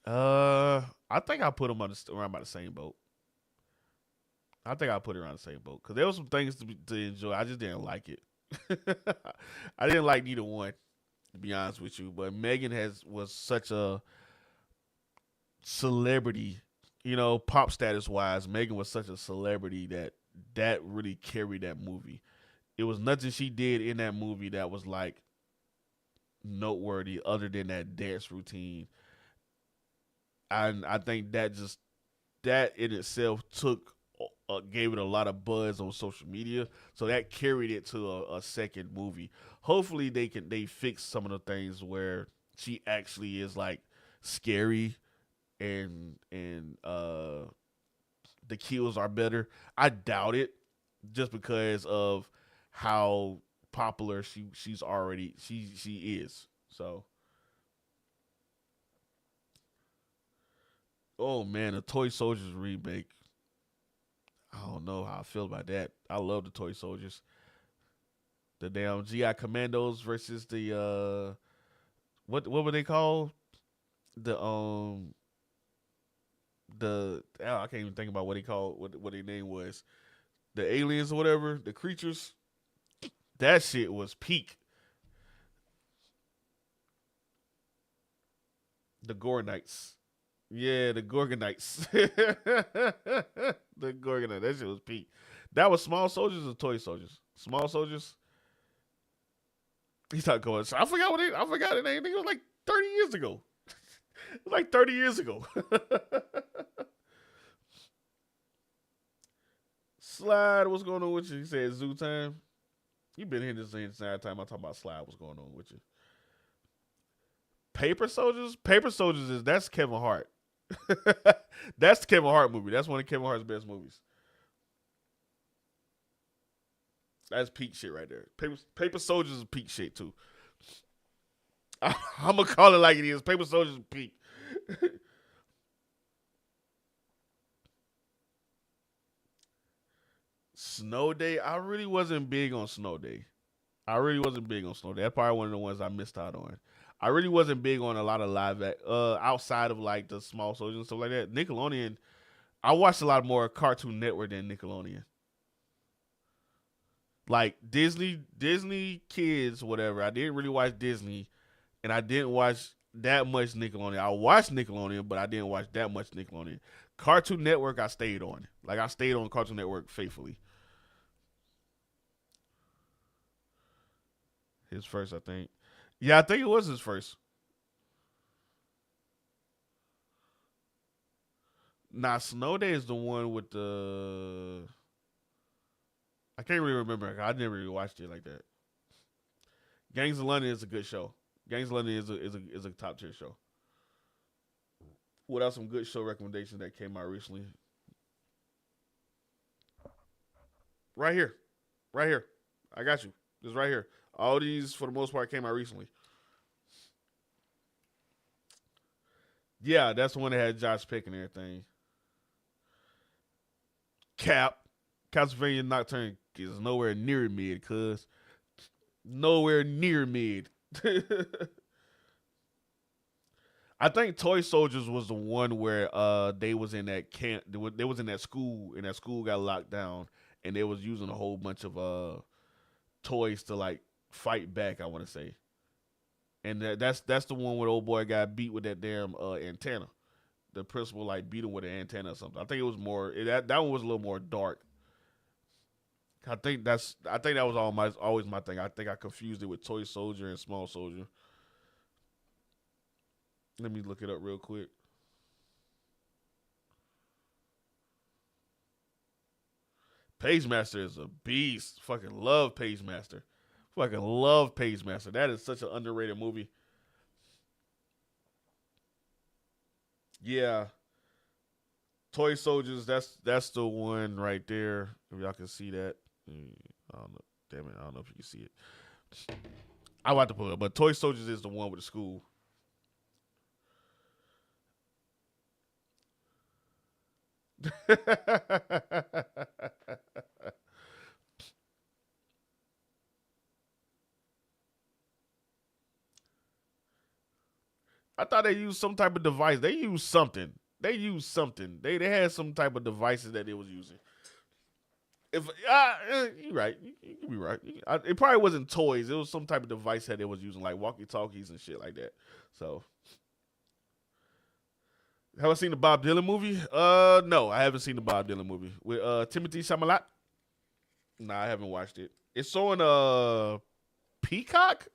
I think I put them around by the same boat. I think I put it around the same boat because there was some things to enjoy. I just didn't like it. I didn't like neither one. to be honest with you. But Megan was such a celebrity, pop status wise. Megan was such a celebrity that really carried that movie. It was nothing she did in that movie that was like noteworthy other than that dance routine. And I think that in itself gave it a lot of buzz on social media, so that carried it to a second movie. Hopefully they fix some of the things where she actually is like scary and the kills are better. I doubt it, just because of how popular she is. So, oh man, the Toy Soldiers remake. I don't know how I feel about that. I love the Toy Soldiers. The damn GI Commandos versus the what were they called? The I can't even think about what they called what their name was. The aliens or whatever, the creatures. That shit was peak. The Gornites. Yeah, the Gorgonites. The Gorgonite. That shit was peak. That was Small Soldiers or Toy Soldiers? Small Soldiers. He's not going. I forgot the name. It was like 30 years ago. It was like 30 years ago. Slide, what's going on with you? He said Zoo Time. You been here this entire time. I'm talking about Slide. What's going on with you? Paper Soldiers. Paper Soldiers that's Kevin Hart. That's the Kevin Hart movie. That's one of Kevin Hart's best movies. That's peak shit right there. Paper Soldiers is peak shit too. I'm gonna call it like it is. Paper Soldiers is peak. Snow Day. I really wasn't big on Snow Day. That's probably one of the ones I missed out on. I really wasn't big on a lot of outside of like the Small Soldiers and stuff like that. Nickelodeon. I watched a lot more Cartoon Network than Nickelodeon. Like Disney Kids, whatever. I didn't really watch Disney, and I didn't watch that much Nickelodeon. I watched Nickelodeon, but I didn't watch that much Nickelodeon. Cartoon Network, I stayed on. Like I stayed on Cartoon Network faithfully. His first, I think. Yeah, I think it was his first. Nah, Snow Day is the one with the. I can't really remember. I never really watched it like that. Gangs of London is a good show. Gangs of London is a top tier show. What else? Some good show recommendations that came out recently. Right here, right here. I got you. Just right here. All these, for the most part, came out recently. Yeah, that's the one that had Josh Peck and everything. Cap, Castlevania Nocturne is nowhere near mid, cuz nowhere near mid. I think Toy Soldiers was the one where they was in that camp. They was in that school, and that school got locked down, and they was using a whole bunch of toys to like fight back. I want to say, and that's the one where the old boy got beat with that damn antenna. The principal like beat him with an antenna or something. I think it was more that one was a little more dark. I think that was always my thing. I think I confused it with Toy Soldier and Small Soldier. Let me look it up real quick. Pagemaster is a beast. Fucking love Pagemaster. Fucking love Pagemaster. That is such an underrated movie. Yeah. Toy Soldiers, that's the one right there. If y'all can see that. I don't know. Damn it, I don't know if you can see it. I'm about to pull it up, but Toy Soldiers is the one with the school. I thought they used some type of device. They used something. They had some type of devices that they was using. If you're right, you could be right. It probably wasn't toys. It was some type of device that they was using, like walkie talkies and shit like that. So, have I seen the Bob Dylan movie? No, I haven't seen the Bob Dylan movie with Timothy Chalamet. Nah, I haven't watched it. It's on Peacock.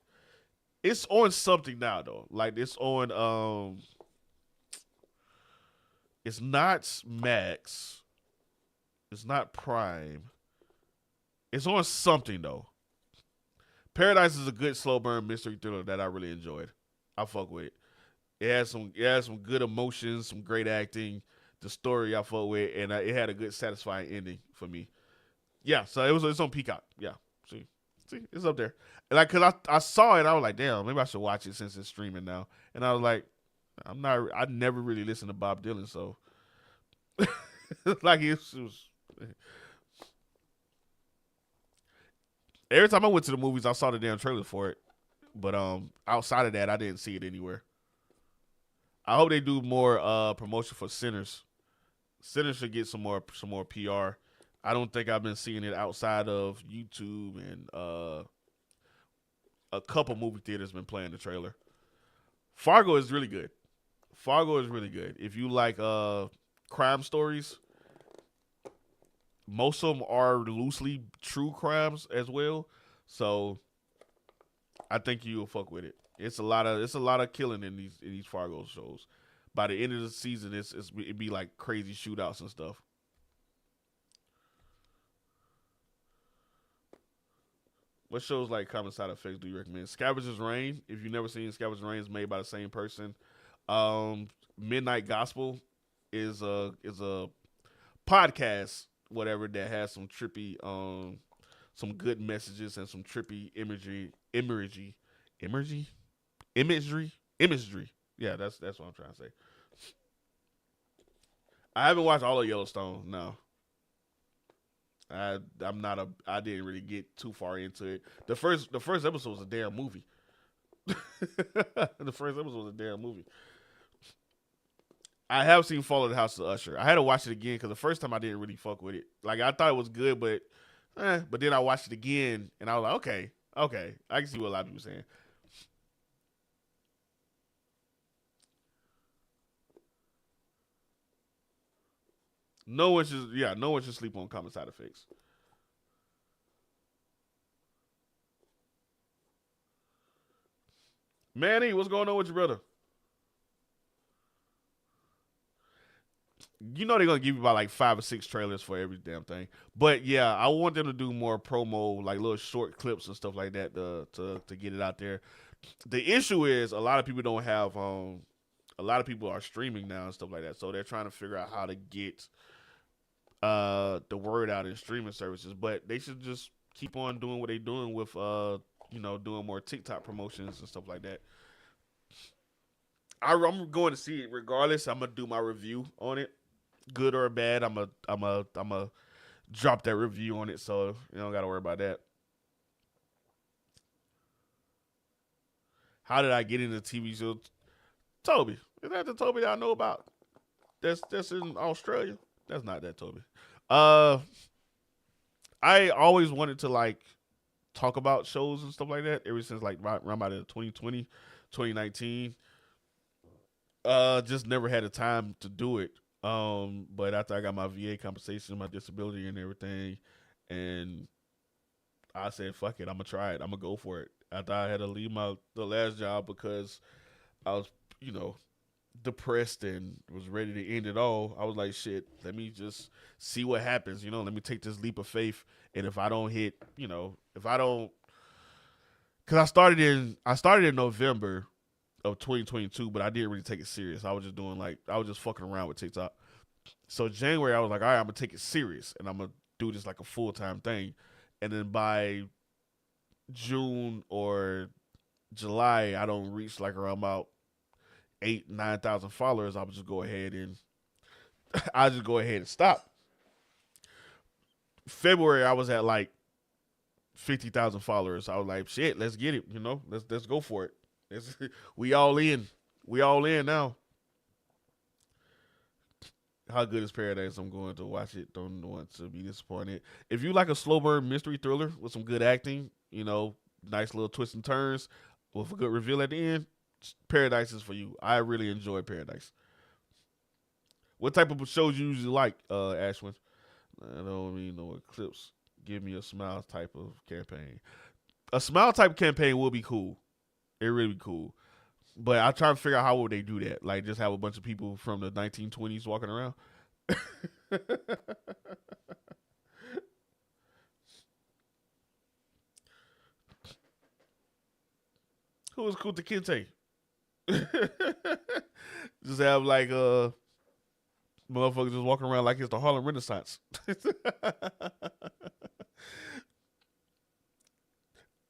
It's on something now though. Like it's on it's not Max. It's not Prime. It's on something though. Paradise is a good slow burn mystery thriller that I really enjoyed. I fuck with it. It had some good emotions, some great acting. The story I fuck with, and it had a good satisfying ending for me. Yeah, so it's on Peacock. Yeah, see, it's up there. And like, cause I saw it, I was like, damn, maybe I should watch it since it's streaming now. And I was like, I never really listened to Bob Dylan, so like it was. Every time I went to the movies, I saw the damn trailer for it. But outside of that, I didn't see it anywhere. I hope they do more promotion for Sinners. Sinners should get some more PR. I don't think I've been seeing it outside of YouTube and a couple movie theaters been playing the trailer. Fargo is really good. Fargo is really good. If you like crime stories, most of them are loosely true crimes as well. So I think you'll fuck with it. It's a lot of killing in these Fargo shows. By the end of the season, it'd be like crazy shootouts and stuff. What shows like Common Side Effects do you recommend? Scavenger's Reign. If you've never seen Scavenger's Reign, it's made by the same person. Midnight Gospel is a podcast, whatever, that has some good messages and some trippy imagery. Yeah, that's what I'm trying to say. I haven't watched all of Yellowstone. No, I didn't really get too far into it. The first episode was a damn movie. The first episode was a damn movie. I have seen Fall of the House of Usher. I had to watch it again because the first time I didn't really fuck with it. Like I thought it was good, but then I watched it again and I was like, okay, I can see what a lot of people are saying. No one should sleep on Common Side Effects. Manny, what's going on with your brother? You know they're gonna give you about like 5 or 6 trailers for every damn thing. But yeah, I want them to do more promo, like little short clips and stuff like that to get it out there. The issue is a lot of people don't have a lot of people are streaming now and stuff like that. So they're trying to figure out how to get the word out in streaming services. But they should just keep on doing what they're doing with doing more TikTok promotions and stuff like that. I'm going to see it regardless. I'm gonna do my review on it, good or bad. I'm a drop that review on it, so you don't got to worry about that. How did I get into the TV show? Toby, is that the Toby that I know about? That's in Australia. That's not that Toby. Uh, I always wanted to like talk about shows and stuff like that ever since like around about 2020, 2019. Just never had the time to do it. But after I got my VA compensation, my disability and everything, and I said, "Fuck it, I'm gonna try it. I'm gonna go for it." After I had to leave the last job because I was, you know, depressed and was ready to end it all. I was like, "Shit, let me just see what happens." Let me take this leap of faith, and if I don't hit, if I don't, because I started in November of 2022, but I didn't really take it serious. I was just fucking around with TikTok. So January, I was like, all right, I'm gonna take it serious, and I'm gonna do this like a full time thing. And then by June or July, I don't reach like around about 8,000 9,000 followers. I would just go ahead and I just go ahead and stop. February, I was at like 50,000 followers. I was like, shit, let's get it. Let's go for it. We all in. We all in now. how good is Paradise? I'm going to watch it. Don't want to be disappointed. If you like a slow burn mystery thriller with some good acting, nice little twists and turns with a good reveal at the end, Paradise is for you. I really enjoy Paradise. What type of shows you usually like, Ashwin? I don't mean no eclipse. Give me a smile type of campaign. A smile type campaign will be cool. It really be cool. But I try to figure out how would they do that. Like just have a bunch of people from the 1920s walking around. Who was Kunta Kinte? Just have like motherfuckers just walking around like it's the Harlem Renaissance.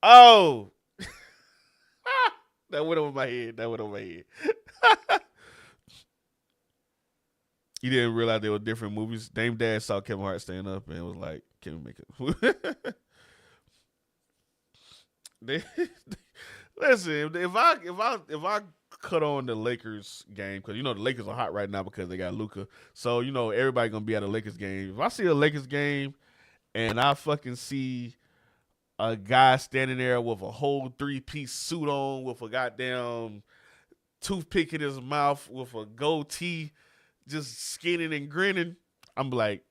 Oh, that went over my head. That went over my head. You didn't realize there were different movies. Dame Dash saw Kevin Hart stand up and was like, "Can we make it?" They, listen, if I cut on the Lakers game because the Lakers are hot right now because they got Luka, so everybody gonna be at a Lakers game. If I see a Lakers game and I fucking see a guy standing there with a whole 3-piece suit on with a goddamn toothpick in his mouth with a goatee, just skinning and grinning, I'm like,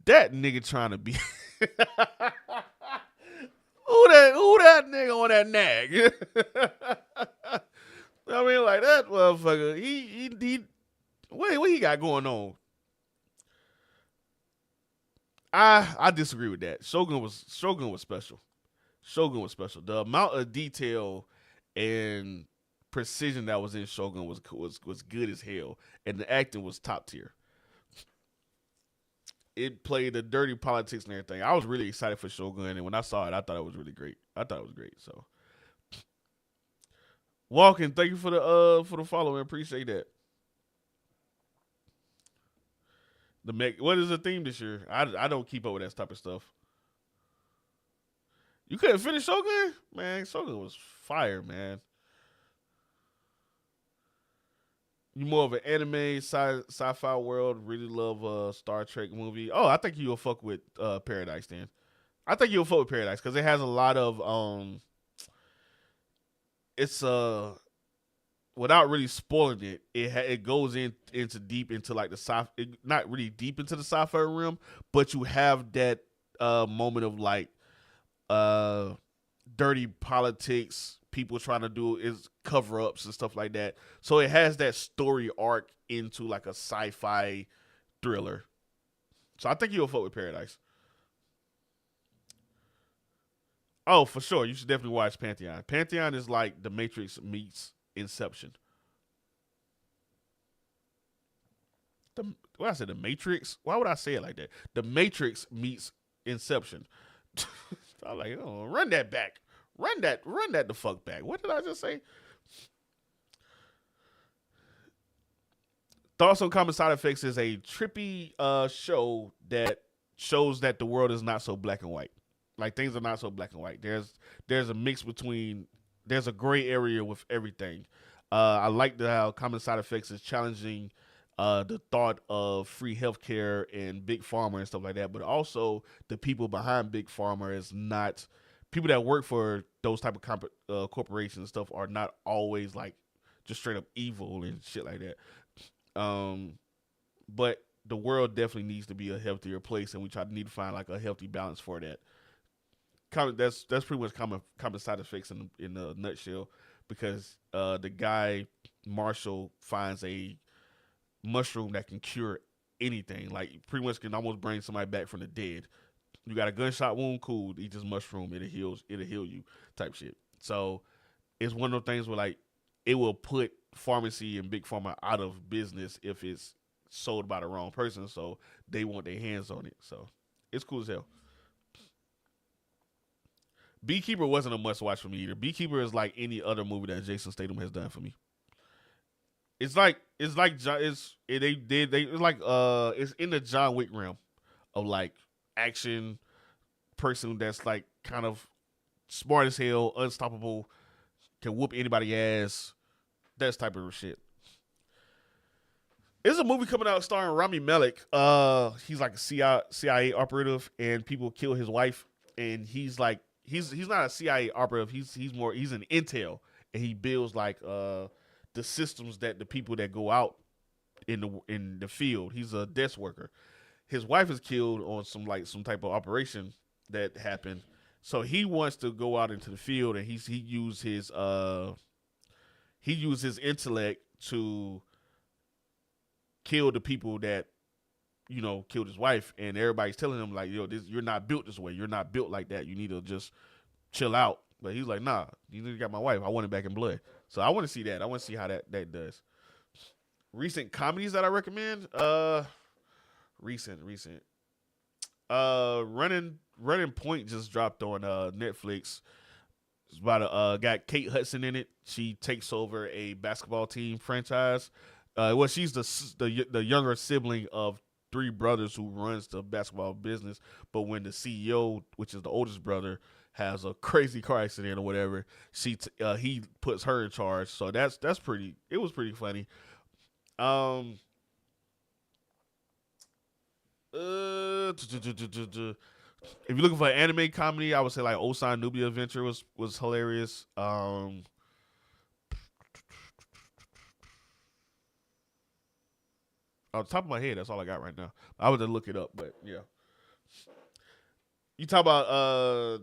that nigga trying to be. Who that nigga on that nag? I mean, like that motherfucker. He what he got going on? I disagree with that. Shogun was special. Shogun was special. The amount of detail and precision that was in Shogun was good as hell, and the acting was top tier. It played the dirty politics and everything. I was really excited for Shogun, and when I saw it, I thought it was really great. I thought it was great. So, Walking, thank you for the follow. I appreciate that. What is the theme this year? I don't keep up with that type of stuff. You couldn't finish Shogun? Man, Shogun was fire, man. You more of an anime sci-fi world. Really love Star Trek movie. Oh, I think you'll fuck with Paradise then. I think you'll fuck with Paradise because it has a lot of It's without really spoiling it, it goes into deep into like the not really deep into the sci-fi realm, but you have that moment of like dirty politics, people trying to do is cover ups and stuff like that. So it has that story arc into like a sci-fi thriller. So I think you'll fuck with Paradise. Oh, for sure. You should definitely watch Pantheon. Pantheon is like The Matrix meets Inception. What I said, The Matrix? Why would I say it like that? The Matrix meets Inception. I'm like, oh, run that back. Run that the fuck back. What did I just say? Thoughts on Common Side Effects is a trippy show that shows that the world is not so black and white. Like things are not so black and white. There's a mix between there's a gray area with everything. I like how Common Side Effects is challenging the thought of free healthcare and big pharma and stuff like that, but also the people behind big pharma is not people that work for those type of corporations and stuff are not always like just straight up evil and shit like that. But the world definitely needs to be a healthier place, and we need to find like a healthy balance for that. That's pretty much common side effects in a nutshell, because the guy Marshall finds a mushroom that can cure anything. Like pretty much can almost bring somebody back from the dead. You got a gunshot wound, cool. Eat this mushroom, it'll heal you, type shit. So it's one of those things where like it will put pharmacy and big pharma out of business if it's sold by the wrong person. So they want their hands on it. So it's cool as hell. Beekeeper wasn't a must watch for me either. Beekeeper is like any other movie that Jason Statham has done for me. It's like it's like it's in the John Wick realm of like action person that's like kind of smart as hell, unstoppable, can whoop anybody ass, that type of shit. There's a movie coming out starring Rami Malek. He's like a CIA operative, and people kill his wife, and he's like he's not a CIA operative. He's an intel, and he builds like the systems that the people that go out in the field. He's a desk worker. His wife is killed on some type of operation that happened. So he wants to go out into the field, and he used his intellect to kill the people that killed his wife, and everybody's telling him like, yo, you're not built this way. You're not built like that. You need to just chill out. But he's like, nah, you got my wife. I want it back in blood. So I want to see that. I want to see how that does. Recent comedies that I recommend. Recent. Running Point just dropped on Netflix. It's about got Kate Hudson in it. She takes over a basketball team franchise. Well, she's the younger sibling of three brothers who runs the basketball business. But when the CEO, which is the oldest brother, has a crazy car accident or whatever, he puts her in charge. So that's pretty. It was pretty funny. Um. If you're looking for an anime comedy, I would say like Osan Nubia Adventure was hilarious. Off the top of my head, that's all I got right now. I would have to look it up, but yeah. You talk about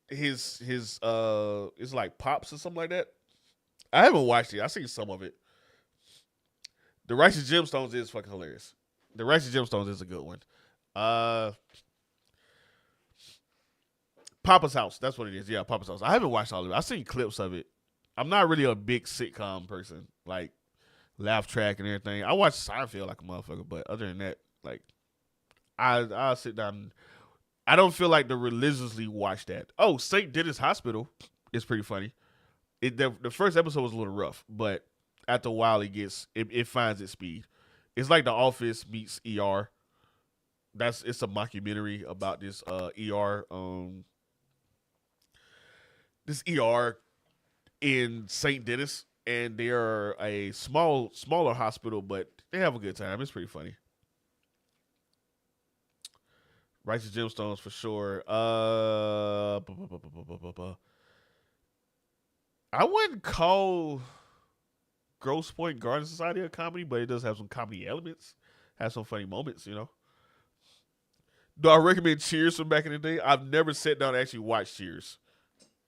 his it's like Pops or something like that. I haven't watched it. I seen some of it. The Righteous Gemstones is fucking hilarious. The Righteous Gemstones is a good one. Papa's House. That's what it is. Yeah, Papa's House. I haven't watched all of it. I've seen clips of it. I'm not really a big sitcom person, like laugh track and everything. I watch Seinfeld like a motherfucker, but other than that, like I'll sit down. I don't feel like to religiously watch that. Oh, St. Dennis Hospital is pretty funny. The first episode was a little rough, but after a while it finds its speed. It's like The Office meets ER. It's a mockumentary about this ER in St. Dennis, and they are a smaller hospital, but they have a good time. It's pretty funny. Righteous Gemstones for sure. I wouldn't call Grosse Point Garden Society a comedy, but it does have some comedy elements. Has some funny moments. Do I recommend Cheers from back in the day? I've never sat down and actually watched Cheers.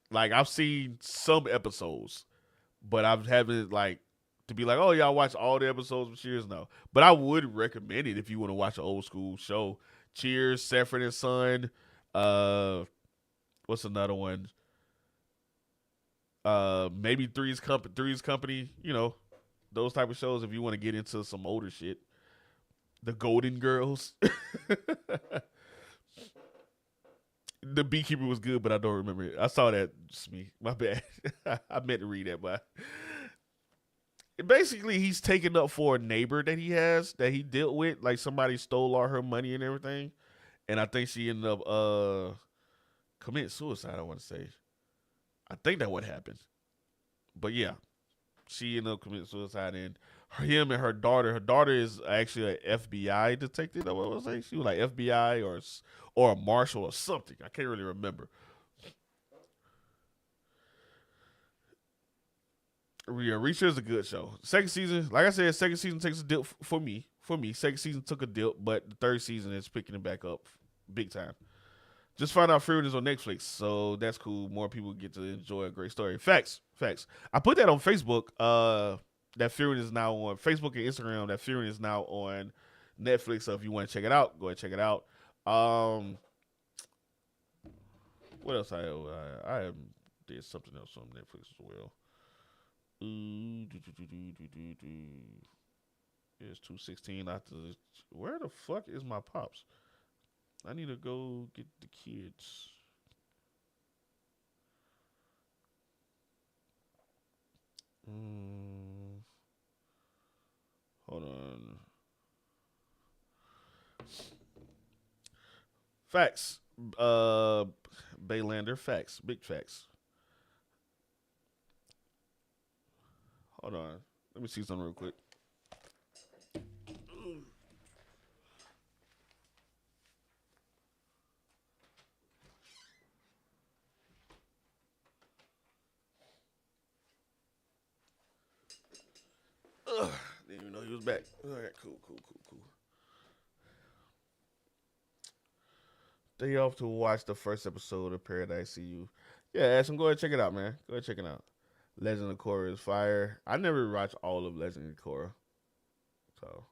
Like I've seen some episodes, but I haven't like to be like, oh yeah, I watched all the episodes of Cheers. No, but I would recommend it if you want to watch an old school show. Cheers, Sanford and Son. What's another one? Maybe Three's Company. Those type of shows if you want to get into some older shit. The Golden Girls. The Beekeeper was good, but I don't remember it. I saw that. Just me. My bad. I meant to read that, but basically he's taking up for a neighbor that he has that he dealt with. Like somebody stole all her money and everything, and I think she ended up committing suicide. I want to say. I think that what happened, but yeah, she ended up committing suicide, and him and her daughter. Her daughter is actually an FBI detective. I was saying she was like FBI or a marshal or something. I can't really remember. Yeah, Reacher is a good show. Second season, like I said, second season takes a dip for me. For me, second season took a dip, but the third season is picking it back up big time. Just found out Fear is on Netflix, so that's cool. More people get to enjoy a great story. Facts. I put that on Facebook. That Fear is now on Facebook and Instagram. That Fear is now on Netflix. So if you want to check it out, go ahead and check it out. What else I did something else on Netflix as well. It's 2:16 after. Where the fuck is my pops? I need to go get the kids. Hold on. Facts. Baylander. Facts. Big facts. Hold on. Let me see something real quick. is back. All right, cool. Day off to watch the first episode of Paradise CU. Yeah, Ashton, go ahead and check it out, man. Go ahead and check it out. Legend of Korra is fire. I never watched all of Legend of Korra, so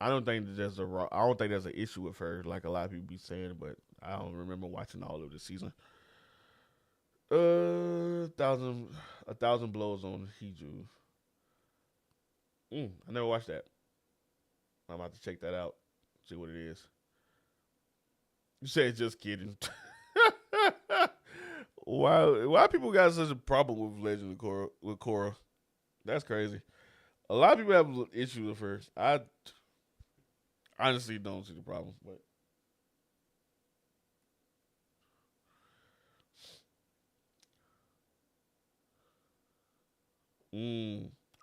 I don't think that I don't think there's an issue with her like a lot of people be saying, but I don't remember watching all of the season. Thousand a thousand blows on Hiju. I never watched that. I'm about to check that out. See what it is. You said just kidding. Why people got such a problem with Legend of Korra with Korra? That's crazy. A lot of people have an issue with her. I honestly don't see the problem, but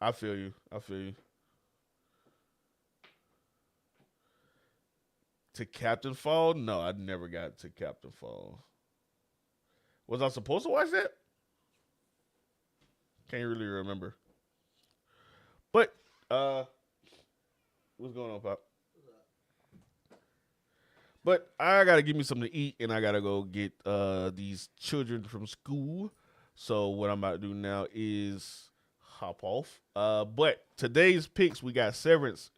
I feel you. I feel you. To Captain Fall? No, I never got to Captain Fall. Was I supposed to watch that? Can't really remember. But what's going on, Pop? But I gotta give me something to eat, and I gotta go get these children from school. So what I'm about to do now is hop off. But today's picks, we got Severance.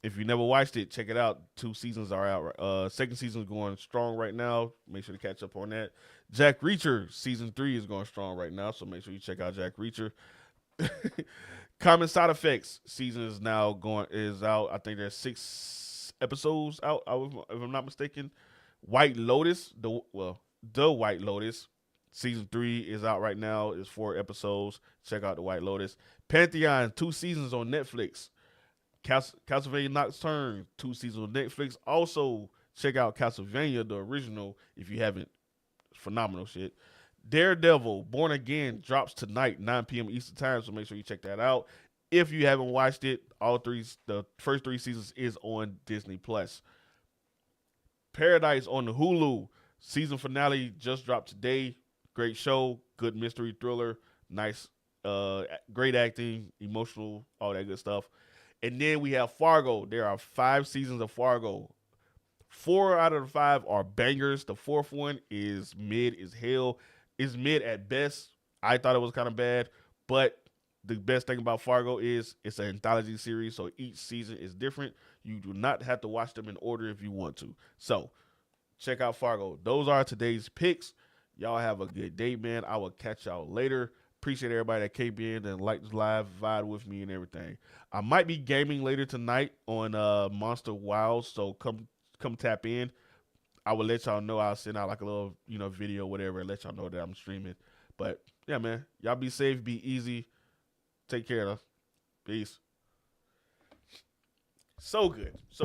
If you never watched it, check it out. 2 seasons are out. Second season is going strong right now. Make sure to catch up on that. Jack Reacher season 3 is going strong right now, so make sure you check out Jack Reacher. Common Side Effects season is out. I think there's 6 episodes out. If I'm not mistaken. White Lotus, the White Lotus season 3 is out right now. It's 4 episodes. Check out the White Lotus. Pantheon 2 seasons on Netflix. Castlevania Nocturne 2 seasons on Netflix. Also check out Castlevania the original if you haven't. Phenomenal shit. Daredevil Born Again drops tonight 9 p.m. Eastern time, so make sure you check that out. If you haven't watched it, the first 3 seasons is on Disney Plus. Paradise on the Hulu season finale just dropped today. Great show, good mystery thriller, nice, great acting, emotional, all that good stuff. And then we have Fargo. There are 5 seasons of Fargo. 4 out of the 5 are bangers. The 4th one is mid as hell. It's mid at best. I thought it was kind of bad, but the best thing about Fargo is it's an anthology series, so each season is different. You do not have to watch them in order if you want to. So check out Fargo. Those are today's picks. Y'all have a good day, man. I will catch y'all later. Appreciate everybody that came in and liked the live, vibe with me and everything. I might be gaming later tonight on Monster Wild, so come tap in. I will let y'all know. I'll send out like a little, video, whatever, and let y'all know that I'm streaming. But yeah, man, y'all be safe, be easy, take care of. Peace. So good. So